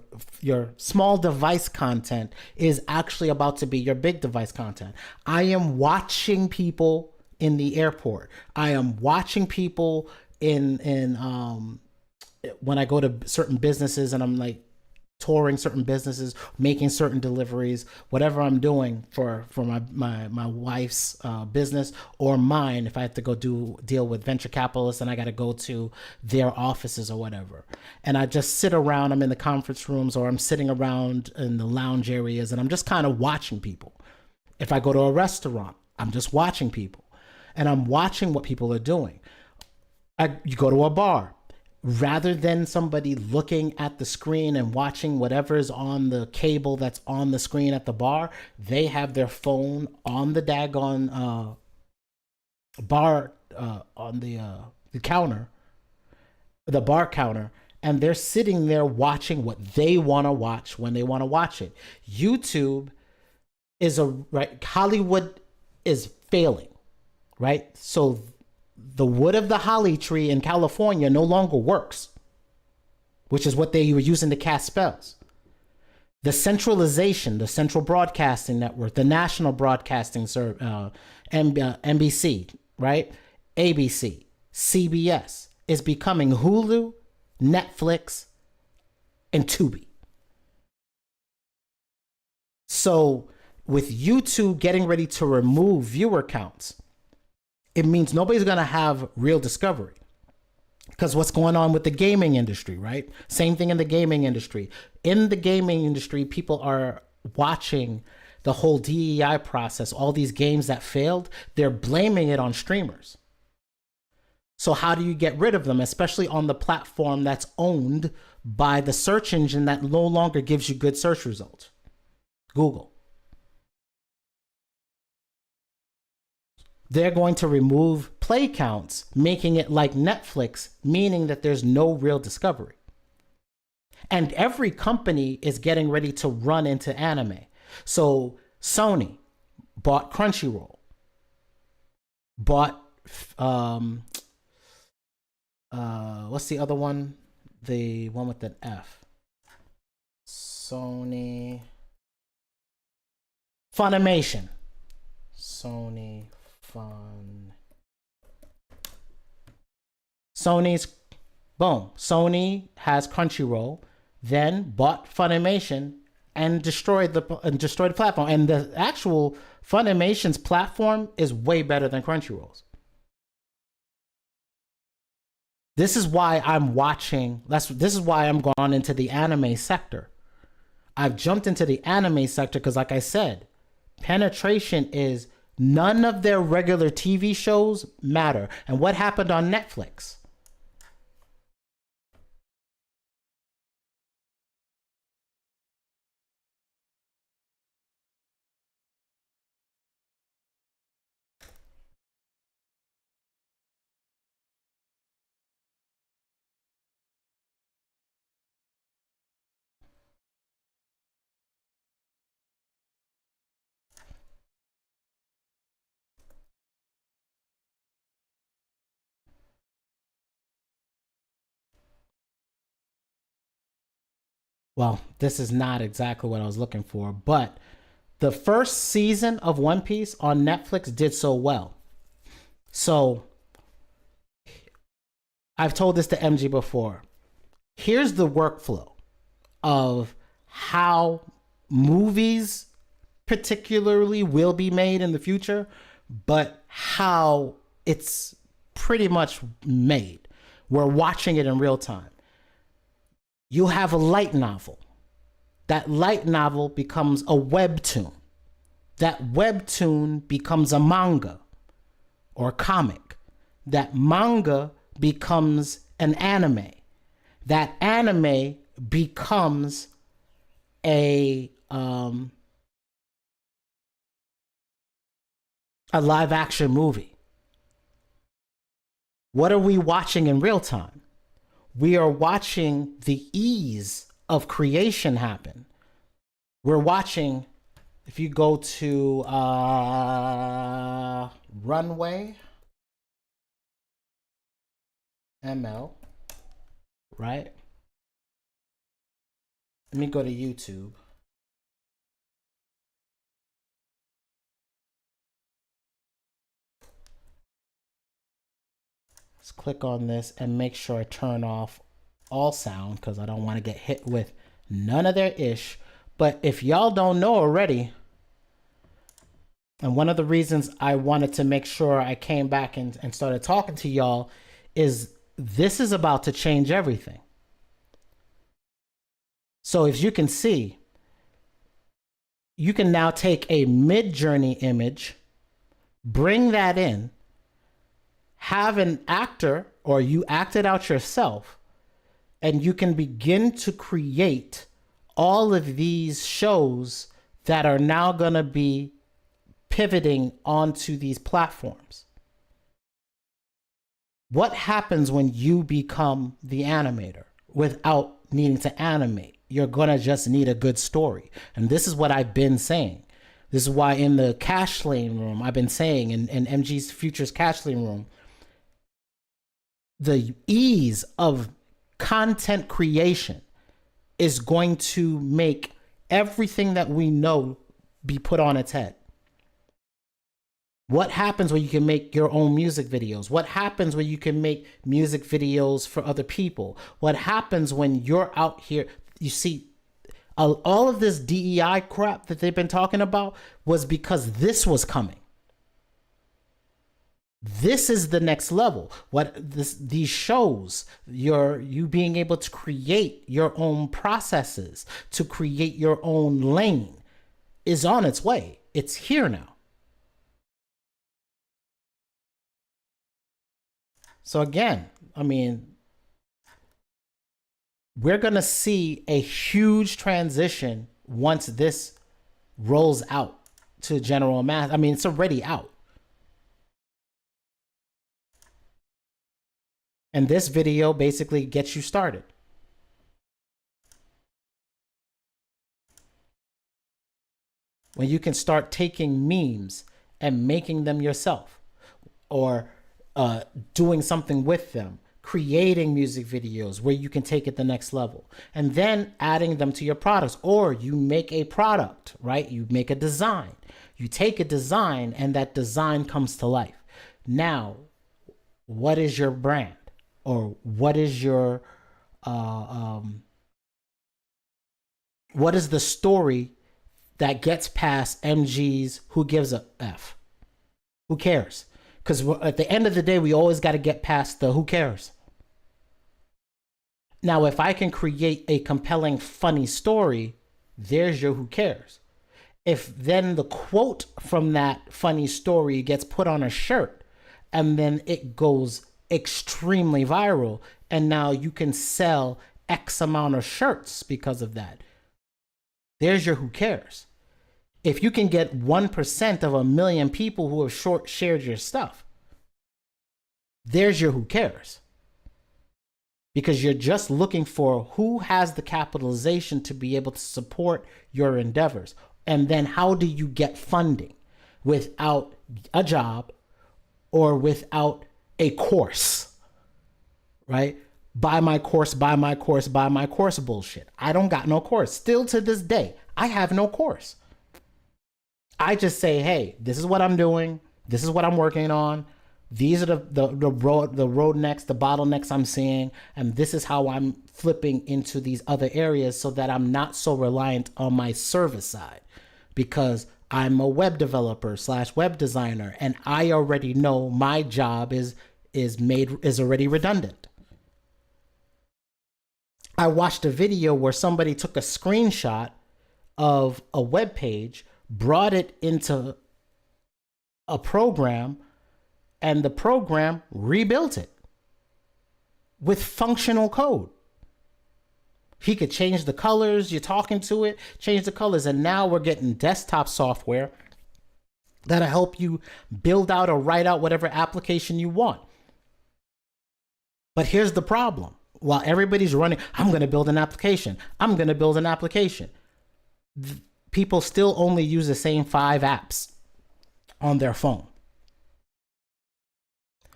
small device content is actually about to be your big device content. I am watching people in the airport. I am watching people in when I go to certain businesses and I'm like touring certain businesses, making certain deliveries, whatever I'm doing for my wife's business or mine, if I have to go deal with venture capitalists and I got to go to their offices or whatever. And I just sit around, I'm in the conference rooms or I'm sitting around in the lounge areas and I'm just kind of watching people. If I go to a restaurant, I'm just watching people and I'm watching what people are doing. You go to a bar. Rather than somebody looking at the screen and watching whatever is on the cable that's on the screen at the bar, they have their phone on the daggone bar on the counter, the bar counter, and they're sitting there watching what they want to watch when they want to watch it. YouTube is Hollywood is failing, right? So the wood of the holly tree in California no longer works, which is what they were using to cast spells. The centralization, the Central Broadcasting Network, the National Broadcasting NBC, right? ABC, CBS is becoming Hulu, Netflix, and Tubi. So with YouTube getting ready to remove viewer counts, it means nobody's going to have real discovery. Because what's going on with the gaming industry, right? Same thing in the gaming industry. In the gaming industry, people are watching the whole DEI process, all these games that failed, they're blaming it on streamers. So how do you get rid of them, especially on the platform that's owned by the search engine that no longer gives you good search results? Google. They're going to remove play counts, making it like Netflix, meaning that there's no real discovery. And every company is getting ready to run into anime. So Sony bought Crunchyroll, bought, what's the other one? The one with the F. Sony. Funimation. Sony has Crunchyroll, then bought Funimation and destroyed the platform. And the actual Funimation's platform is way better than Crunchyroll's. This is why I'm watching. This is why I'm gone into the anime sector. I've jumped into the anime sector because, like I said, penetration is none of their regular TV shows matter. And what happened on Netflix? Well, this is not exactly what I was looking for, but The first season of One Piece on Netflix did so well. So I've told this to MG before. Here's the workflow of how movies particularly will be made in the future, but how it's pretty much made. We're watching it in real time. You have a light novel. That light novel becomes a webtoon. That webtoon becomes a manga or comic. That manga becomes an anime. That anime becomes a live action movie. What are we watching in real time? We are watching the ease of creation happen. We're watching, if you go to Runway ML, right? Let me go to YouTube. Let's click on this and make sure I turn off all sound because I don't want to get hit with none of their ish. But if y'all don't know already, and one of the reasons I wanted to make sure I came back and started talking to y'all is this is about to change everything. So if you can see, you can now take a mid-journey image, bring that in, have an actor, or you act it out yourself, and you can begin to create all of these shows that are now going to be pivoting onto these platforms. What happens when you become the animator without needing to animate? You're going to just need a good story. And this is what I've been saying. This is why in the Cash Lane room, I've been saying in MG's Futures Cash Lane room, the ease of content creation is going to make everything that we know be put on its head. What happens when you can make your own music videos? What happens when you can make music videos for other people? What happens when you're out here? You see, all of this DEI crap that they've been talking about was because this was coming. This is the next level. These shows, you being able to create your own processes, to create your own lane, is on its way. It's here now. So again, I mean, we're going to see a huge transition once this rolls out to general mass. I mean, it's already out. And this video basically gets you started. When you can start taking memes and making them yourself, or doing something with them, creating music videos where you can take it the next level, and then adding them to your products. Or you make a product, right? You make a design. You take a design and that design comes to life. Now, what is your brand? Or what is your, what is the story that gets past MG's who gives a F? Who cares? Because at the end of the day, we always got to get past the who cares. Now, if I can create a compelling, funny story, there's your who cares. If then the quote from that funny story gets put on a shirt and then it goes extremely viral, and now you can sell X amount of shirts because of that, there's your who cares. If you can get 1% of 1 million people who have shared your stuff, there's your who cares. Because you're just looking for who has the capitalization to be able to support your endeavors. And then how do you get funding without a job or without a course, right? Buy my course, buy my course, buy my course bullshit. I don't got no course. Still to this day, I have no course. I just say, hey, this is what I'm doing. This is what I'm working on. These are the roadnecks, the bottlenecks I'm seeing, and this is how I'm flipping into these other areas so that I'm not so reliant on my service side, because I'm a web developer / web designer, and I already know my job is already redundant. I watched a video where somebody took a screenshot of a web page, brought it into a program, and the program rebuilt it with functional code. He could change the colors, you're talking to it, change the colors, and now we're getting desktop software that'll help you build out or write out whatever application you want. But here's the problem. While everybody's running, I'm going to build an application. I'm going to build an application. People still only use the same 5 apps on their phone.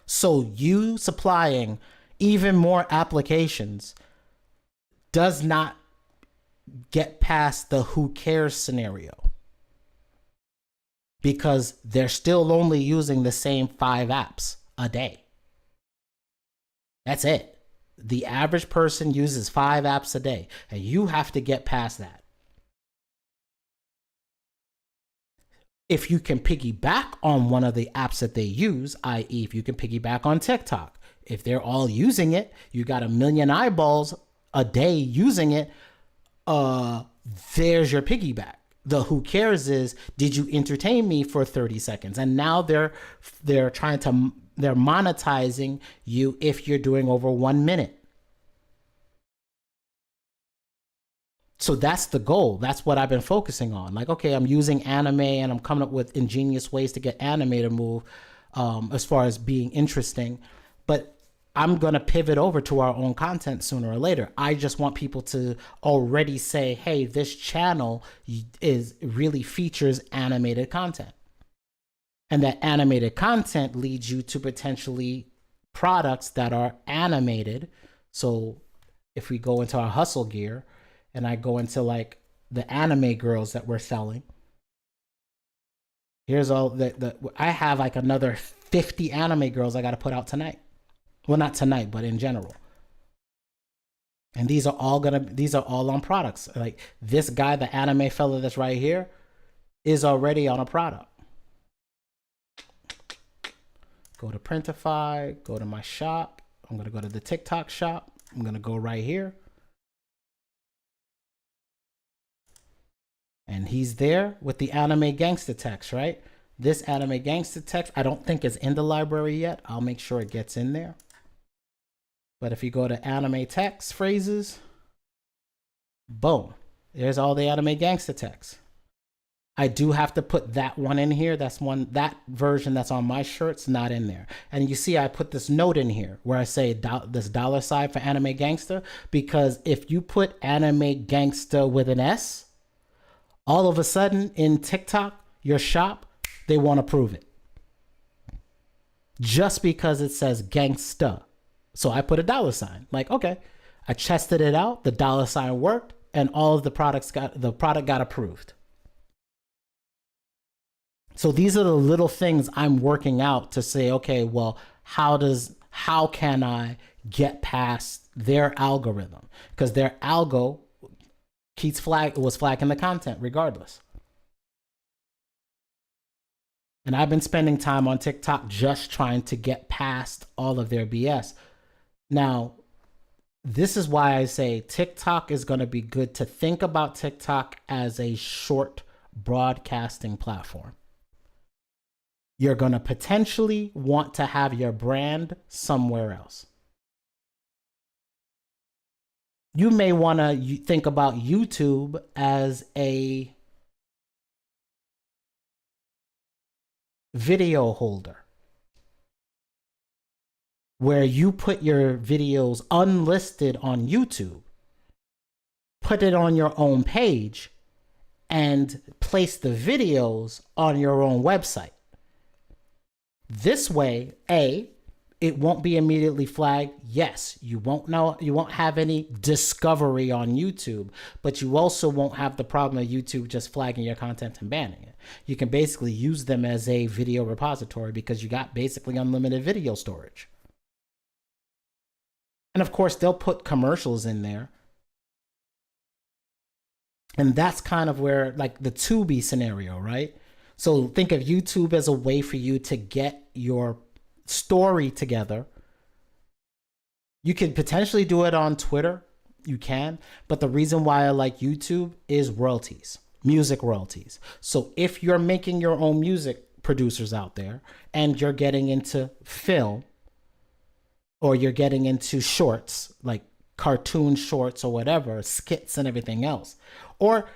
So you supplying even more applications does not get past the who cares scenario, because they're still only using the same 5 apps a day. That's it. The average person uses 5 apps a day, and you have to get past that. If you can piggyback on one of the apps that they use, i.e. if you can piggyback on TikTok, if they're all using it, you got 1 million eyeballs a day using it, there's your piggyback. The who cares is, did you entertain me for 30 seconds? And now they're monetizing you if you're doing over 1 minute. So that's the goal. That's what I've been focusing on. Like, okay, I'm using anime and I'm coming up with ingenious ways to get anime to move as far as being interesting. But I'm going to pivot over to our own content sooner or later. I just want people to already say, hey, this channel really features animated content. And that animated content leads you to potentially products that are animated. So if we go into our hustle gear, and I go into like the anime girls that we're selling. Here's all I have like another 50 anime girls I got to put out tonight. Well, not tonight, but in general. And these are all on products. Like this guy, the anime fella that's right here, is already on a product. Go to Printify, go to my shop. I'm going to go to the TikTok shop. I'm going to go right here. And he's there with the anime gangster text, right? This anime gangster text, I don't think is in the library yet. I'll make sure it gets in there. But if you go to anime text phrases, boom, there's all the anime gangster text. I do have to put that one in here. That version that's on my shirt's not in there. And you see, I put this note in here where I say this $sign for anime gangster, because if you put anime gangster with an S, all of a sudden in TikTok, your shop, they want to prove it. Just because it says gangsta. So I put a $sign. Like, okay, I tested it out. The $sign worked, and all of the product got approved. So these are the little things I'm working out to say, okay, well, how can I get past their algorithm? Because their algo was flagging the content regardless. And I've been spending time on TikTok just trying to get past all of their BS. Now, this is why I say TikTok is going to be good to think about TikTok as a short broadcasting platform. You're going to potentially want to have your brand somewhere else. You may want to think about YouTube as a video holder where you put your videos unlisted on YouTube, put it on your own page, and place the videos on your own website. This way, it won't be immediately flagged. Yes, you won't have any discovery on YouTube, but you also won't have the problem of YouTube just flagging your content and banning it. You can basically use them as a video repository because you got basically unlimited video storage. And of course, they'll put commercials in there. And that's kind of where, like, the Tubi scenario, right? So think of YouTube as a way for you to get your story together. You could potentially do it on Twitter. You can. But the reason why I like YouTube is royalties, music royalties. So if you're making your own music, producers out there, and you're getting into film, or you're getting into shorts, like cartoon shorts or whatever, skits and everything else. Or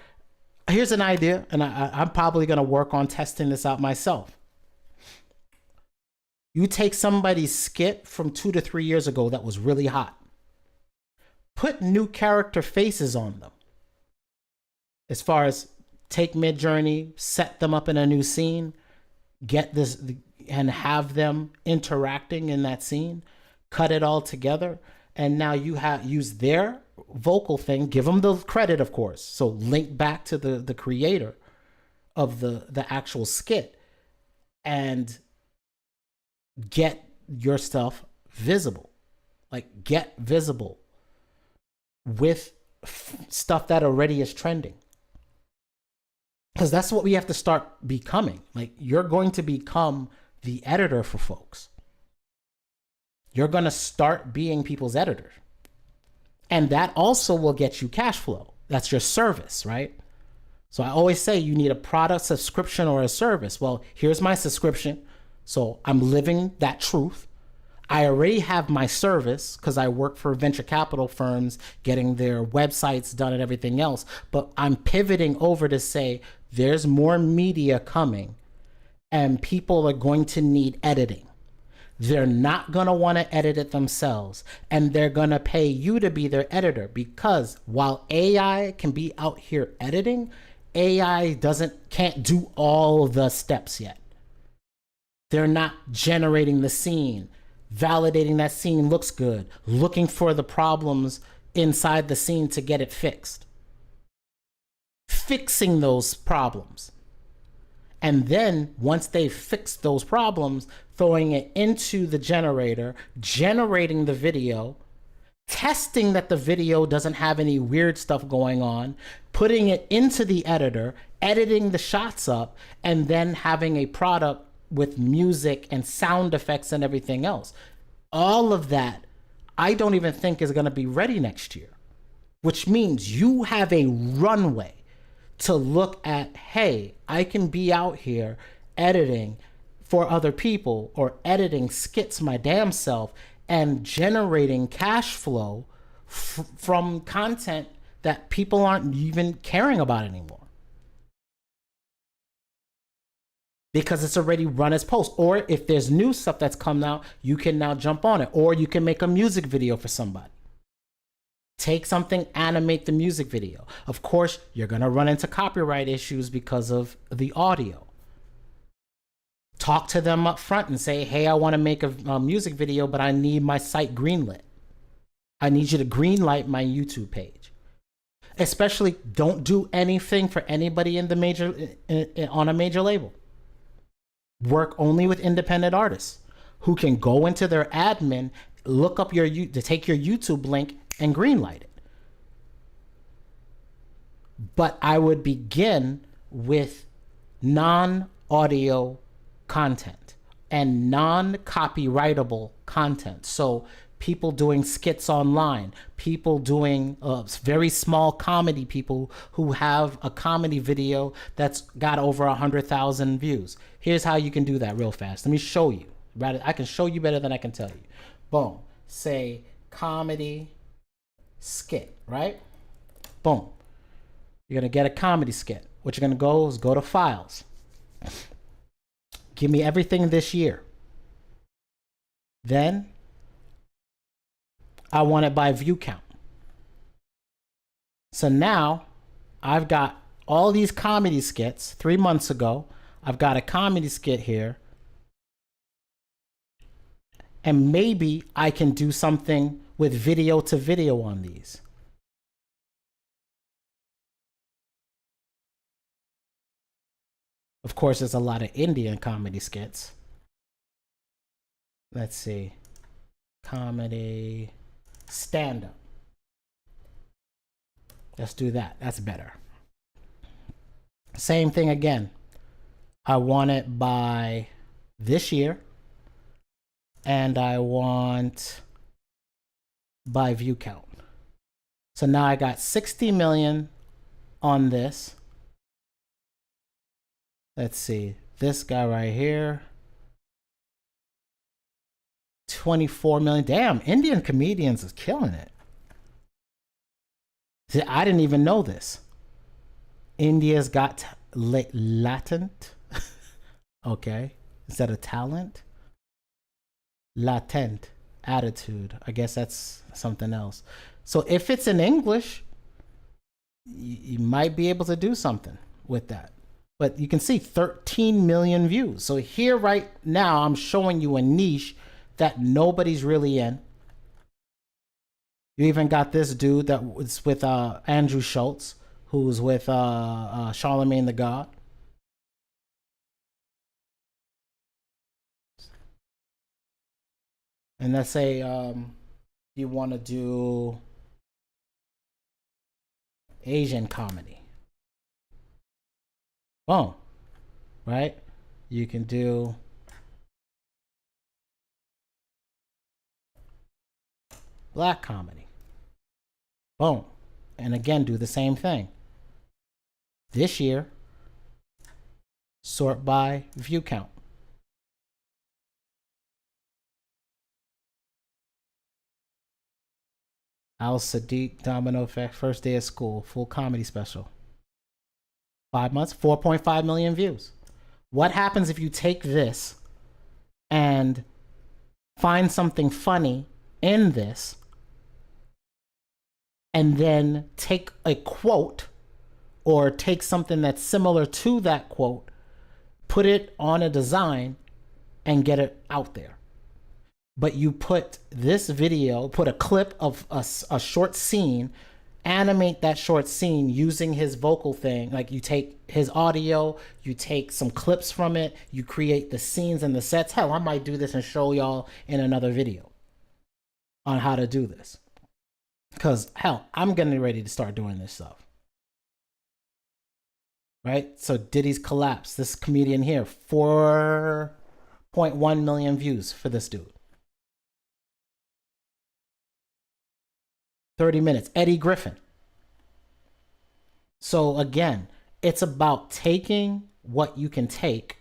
here's an idea, and I'm probably going to work on testing this out myself. You take somebody's skit from 2 to 3 years ago that was really hot. Put new character faces on them. As far as take Midjourney, set them up in a new scene, get this and have them interacting in that scene, cut it all together, and now you use their vocal thing, give them the credit, of course. So link back to the creator of the actual skit and get your stuff visible. Like, get visible with stuff that already is trending. Because that's what we have to start becoming. Like, you're going to become the editor for folks. You're going to start being people's editor. And that also will get you cash flow. That's your service, right? So I always say you need a product, subscription, or a service. Well, here's my subscription. So I'm living that truth. I already have my service because I work for venture capital firms, getting their websites done and everything else. But I'm pivoting over to say there's more media coming and people are going to need editing. They're not going to want to edit it themselves, and they're going to pay you to be their editor, because while AI can be out here editing, AI can't do all the steps yet. They're not generating the scene, validating that scene looks good, looking for the problems inside the scene to get it fixed, fixing those problems. And then once they've fixed those problems, throwing it into the generator, generating the video, testing that the video doesn't have any weird stuff going on, putting it into the editor, editing the shots up, and then having a product with music and sound effects and everything else. All of that, I don't even think is going to be ready next year, which means you have a runway to look at, hey, I can be out here editing for other people or editing skits my damn self and generating cash flow from content that people aren't even caring about anymore, because it's already run as post. Or if there's new stuff that's come out, you can now jump on it, or you can make a music video for somebody. Take something, animate the music video. Of course, you're going to run into copyright issues because of the audio. Talk to them up front and say, hey, I want to make a music video, but I need my site greenlit. I need you to greenlight my YouTube page. Especially, don't do anything for anybody in the on a major label. Work only with independent artists who can go into their admin, look up to take your YouTube link and greenlight it. But I would begin with non-audio content and non-copyrightable content. So people doing skits online, people doing very small comedy, people who have a comedy video that's got over 100,000 views. Here's how you can do that real fast. Let me show you. I can show you better than I can tell you. Boom. Say comedy skit, right? Boom. You're going to get a comedy skit. What you're going to go is go to files. Give me everything this year. Then I want it by view count. So now I've got all these comedy skits. 3 months ago, I've got a comedy skit here. And maybe I can do something with video to video on these. Of course, there's a lot of Indian comedy skits. Let's see. Comedy stand-up. Let's do that. That's better. Same thing again. I want it by this year. And I want by view count. So now I got 60 million on this. Let's see. This guy right here. 24 million. Damn, Indian comedians is killing it. See, I didn't even know this. India's got latent. Okay. Is that a talent? Latent attitude. I guess that's something else. So if it's in English, you might be able to do something with that. But you can see 13 million views. So here right now, I'm showing you a niche that nobody's really in. You even got this dude that was with Andrew Schultz, who's with Charlemagne the God. And let's say you want to do Asian comedy. Boom. Right? You can do black comedy. Boom. And again, do the same thing. This year, sort by view count. Al Sadiq, Domino Effect, First Day of School, full comedy special. 5 months, 4.5 million views. What happens if you take this and find something funny in this and then take a quote or take something that's similar to that quote, put it on a design and get it out there? But you put this video, put a clip of a short scene, animate that short scene using his vocal thing. Like you take his audio, you take some clips from it, you create the scenes and the sets. Hell, I might do this and show y'all in another video on how to do this. Because hell, I'm getting ready to start doing this stuff. Right? So Diddy's Collapse, this comedian here, 4.1 million views for this dude. 30 minutes. Eddie Griffin. So again, it's about taking what you can take,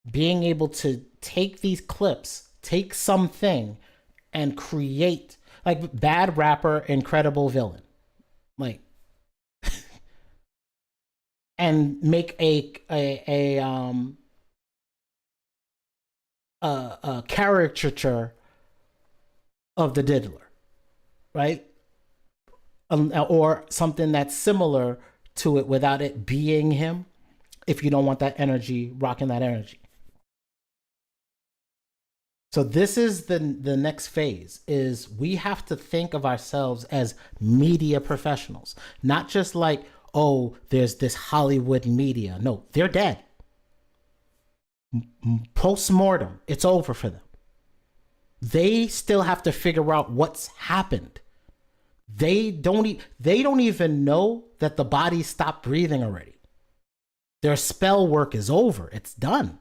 being able to take these clips, take something and create, like bad rapper, incredible villain. Like and make a caricature of the diddler, right? Or something that's similar to it without it being him, if you don't want that energy, rocking that energy. So this is the next phase, is we have to think of ourselves as media professionals, not just like, oh, there's this Hollywood media. No, they're dead. Post-mortem, it's over for them. They still have to figure out what's happened. They don't even know that the body stopped breathing already. Their spell work is over. It's done.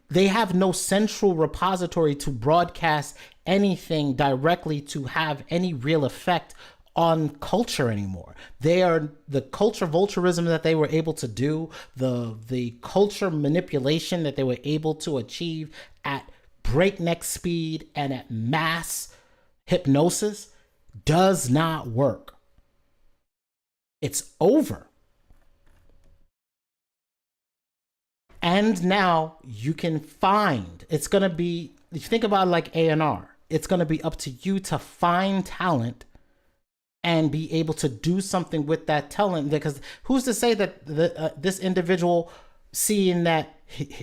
They have no central repository to broadcast anything directly to have any real effect on culture anymore. They are the culture vulturism that they were able to do, the culture manipulation that they were able to achieve at breakneck speed and at mass hypnosis does not work. It's over. And now you can find, it's going to be, if you think about like A&R, it's going to be up to you to find talent and be able to do something with that talent. Because who's to say that this individual, seeing that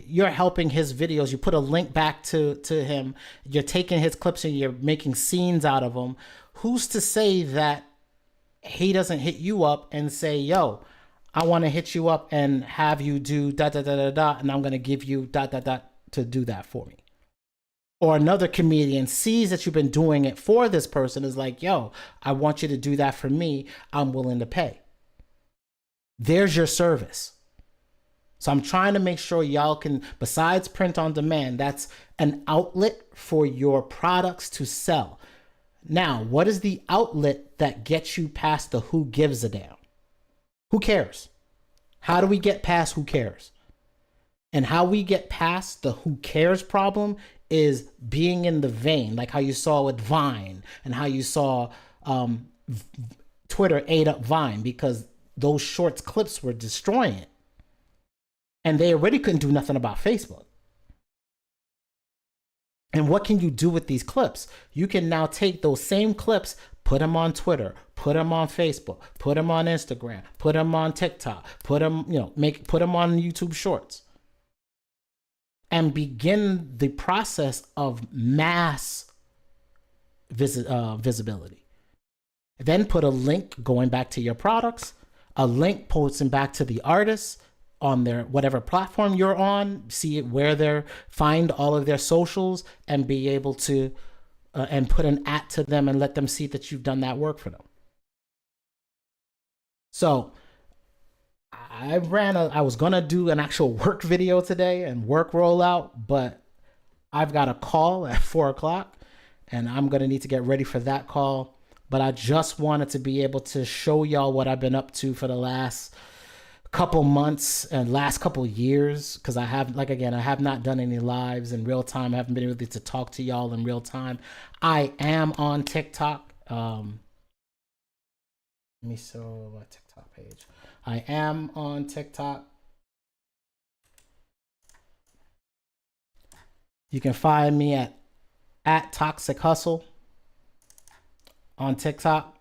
you're helping his videos, you put a link back to him, you're taking his clips and you're making scenes out of them. Who's to say that he doesn't hit you up and say, yo, I want to hit you up and have you do da da da da da, and I'm going to give you da da da to do that for me. Or another comedian sees that you've been doing it for this person, is like, yo, I want you to do that for me. I'm willing to pay. There's your service. So I'm trying to make sure y'all can, besides print on demand, that's an outlet for your products to sell. Now, what is the outlet that gets you past the who gives a damn? Who cares? How do we get past who cares? And how we get past the who cares problem is being in the vein, like how you saw with Vine and how you saw Twitter ate up Vine because those shorts clips were destroying it. And they already couldn't do nothing about Facebook. And what can you do with these clips? You can now take those same clips, put them on Twitter, put them on Facebook, put them on Instagram, put them on TikTok, put them, put them on YouTube Shorts, and begin the process of mass visibility. Then put a link going back to your products, a link posting back to the artists on their whatever platform you're on, see where they're, find all of their socials, and be able to and put an @ to them and let them see that you've done that work for them. So I was gonna do an actual work video today and work rollout, but I've got a call at 4:00 and I'm gonna need to get ready for that call. But I just wanted to be able to show y'all what I've been up to for the last couple months and last couple years, because I have, like, again, I have not done any lives in real time. I haven't been able to talk to y'all in real time. I am on TikTok. Let me show my TikTok page. I am on TikTok. You can find me at Toxic Hustle on TikTok.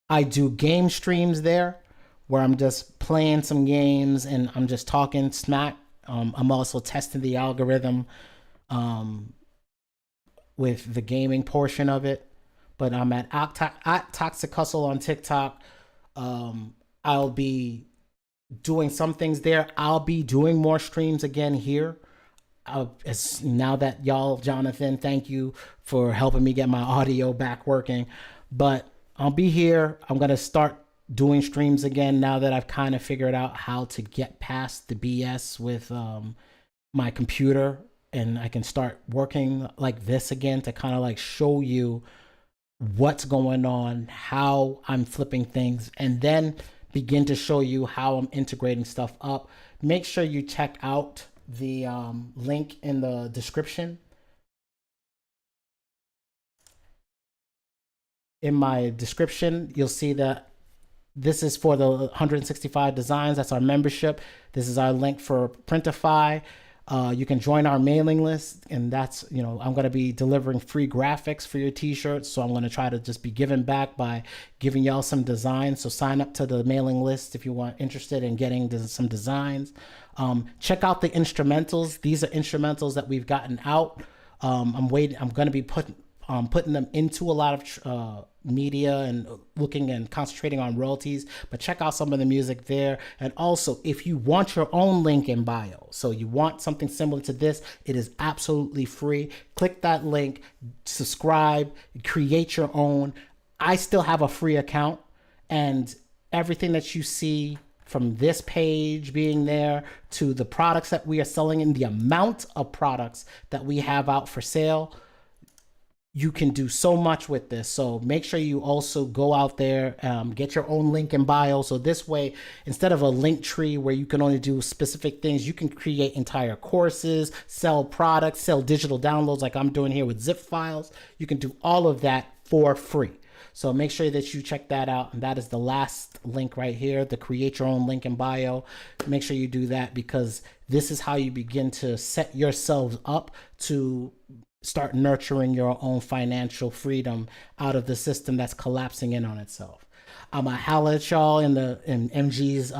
I do game streams there where I'm just playing some games and I'm just talking smack. I'm also testing the algorithm with the gaming portion of it. But I'm at Toxic Hustle on TikTok. I'll be doing some things there. I'll be doing more streams again here. Now that y'all, Jonathan, thank you for helping me get my audio back working. But I'll be here. I'm going to start doing streams again now that I've kind of figured out how to get past the BS with my computer, and I can start working like this again to kind of like show you what's going on, how I'm flipping things, and then begin to show you how I'm integrating stuff up. Make sure you check out the link in the description. In my description, you'll see that this is for the 165 designs. That's our membership. This is our link for Printify. You can join our mailing list, and that's, I'm going to be delivering free graphics for your t-shirts. So I'm going to try to just be giving back by giving y'all some designs. So sign up to the mailing list if you want, interested in getting some designs. Check out the instrumentals. These are instrumentals that we've gotten out. I'm going to be putting them into a lot of media and looking and concentrating on royalties, but check out some of the music there. And also, if you want your own link in bio, so you want something similar to this, it is absolutely free. Click that link, subscribe, create your own. I still have a free account, and everything that you see from this page being there to the products that we are selling and the amount of products that we have out for sale, you can do so much with this. So make sure you also go out there, get your own link in bio. So this way, instead of a link tree where you can only do specific things, you can create entire courses, sell products, sell digital downloads like I'm doing here with zip files. You can do all of that for free. So make sure that you check that out. And that is the last link right here, the create your own link in bio. Make sure you do that, because this is how you begin to set yourselves up to start nurturing your own financial freedom out of the system that's collapsing in on itself. I'm gonna holler at y'all in MG's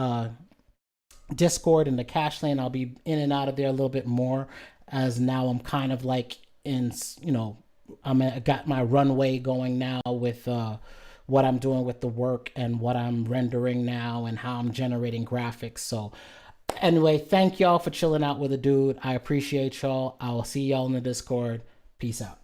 Discord in the cash lane. I'll be in and out of there a little bit more, as now I'm kind of like in, I got my runway going now with what I'm doing with the work and what I'm rendering now and how I'm generating graphics. So anyway, thank y'all for chilling out with a dude. I appreciate y'all. I will see y'all in the Discord. Peace out.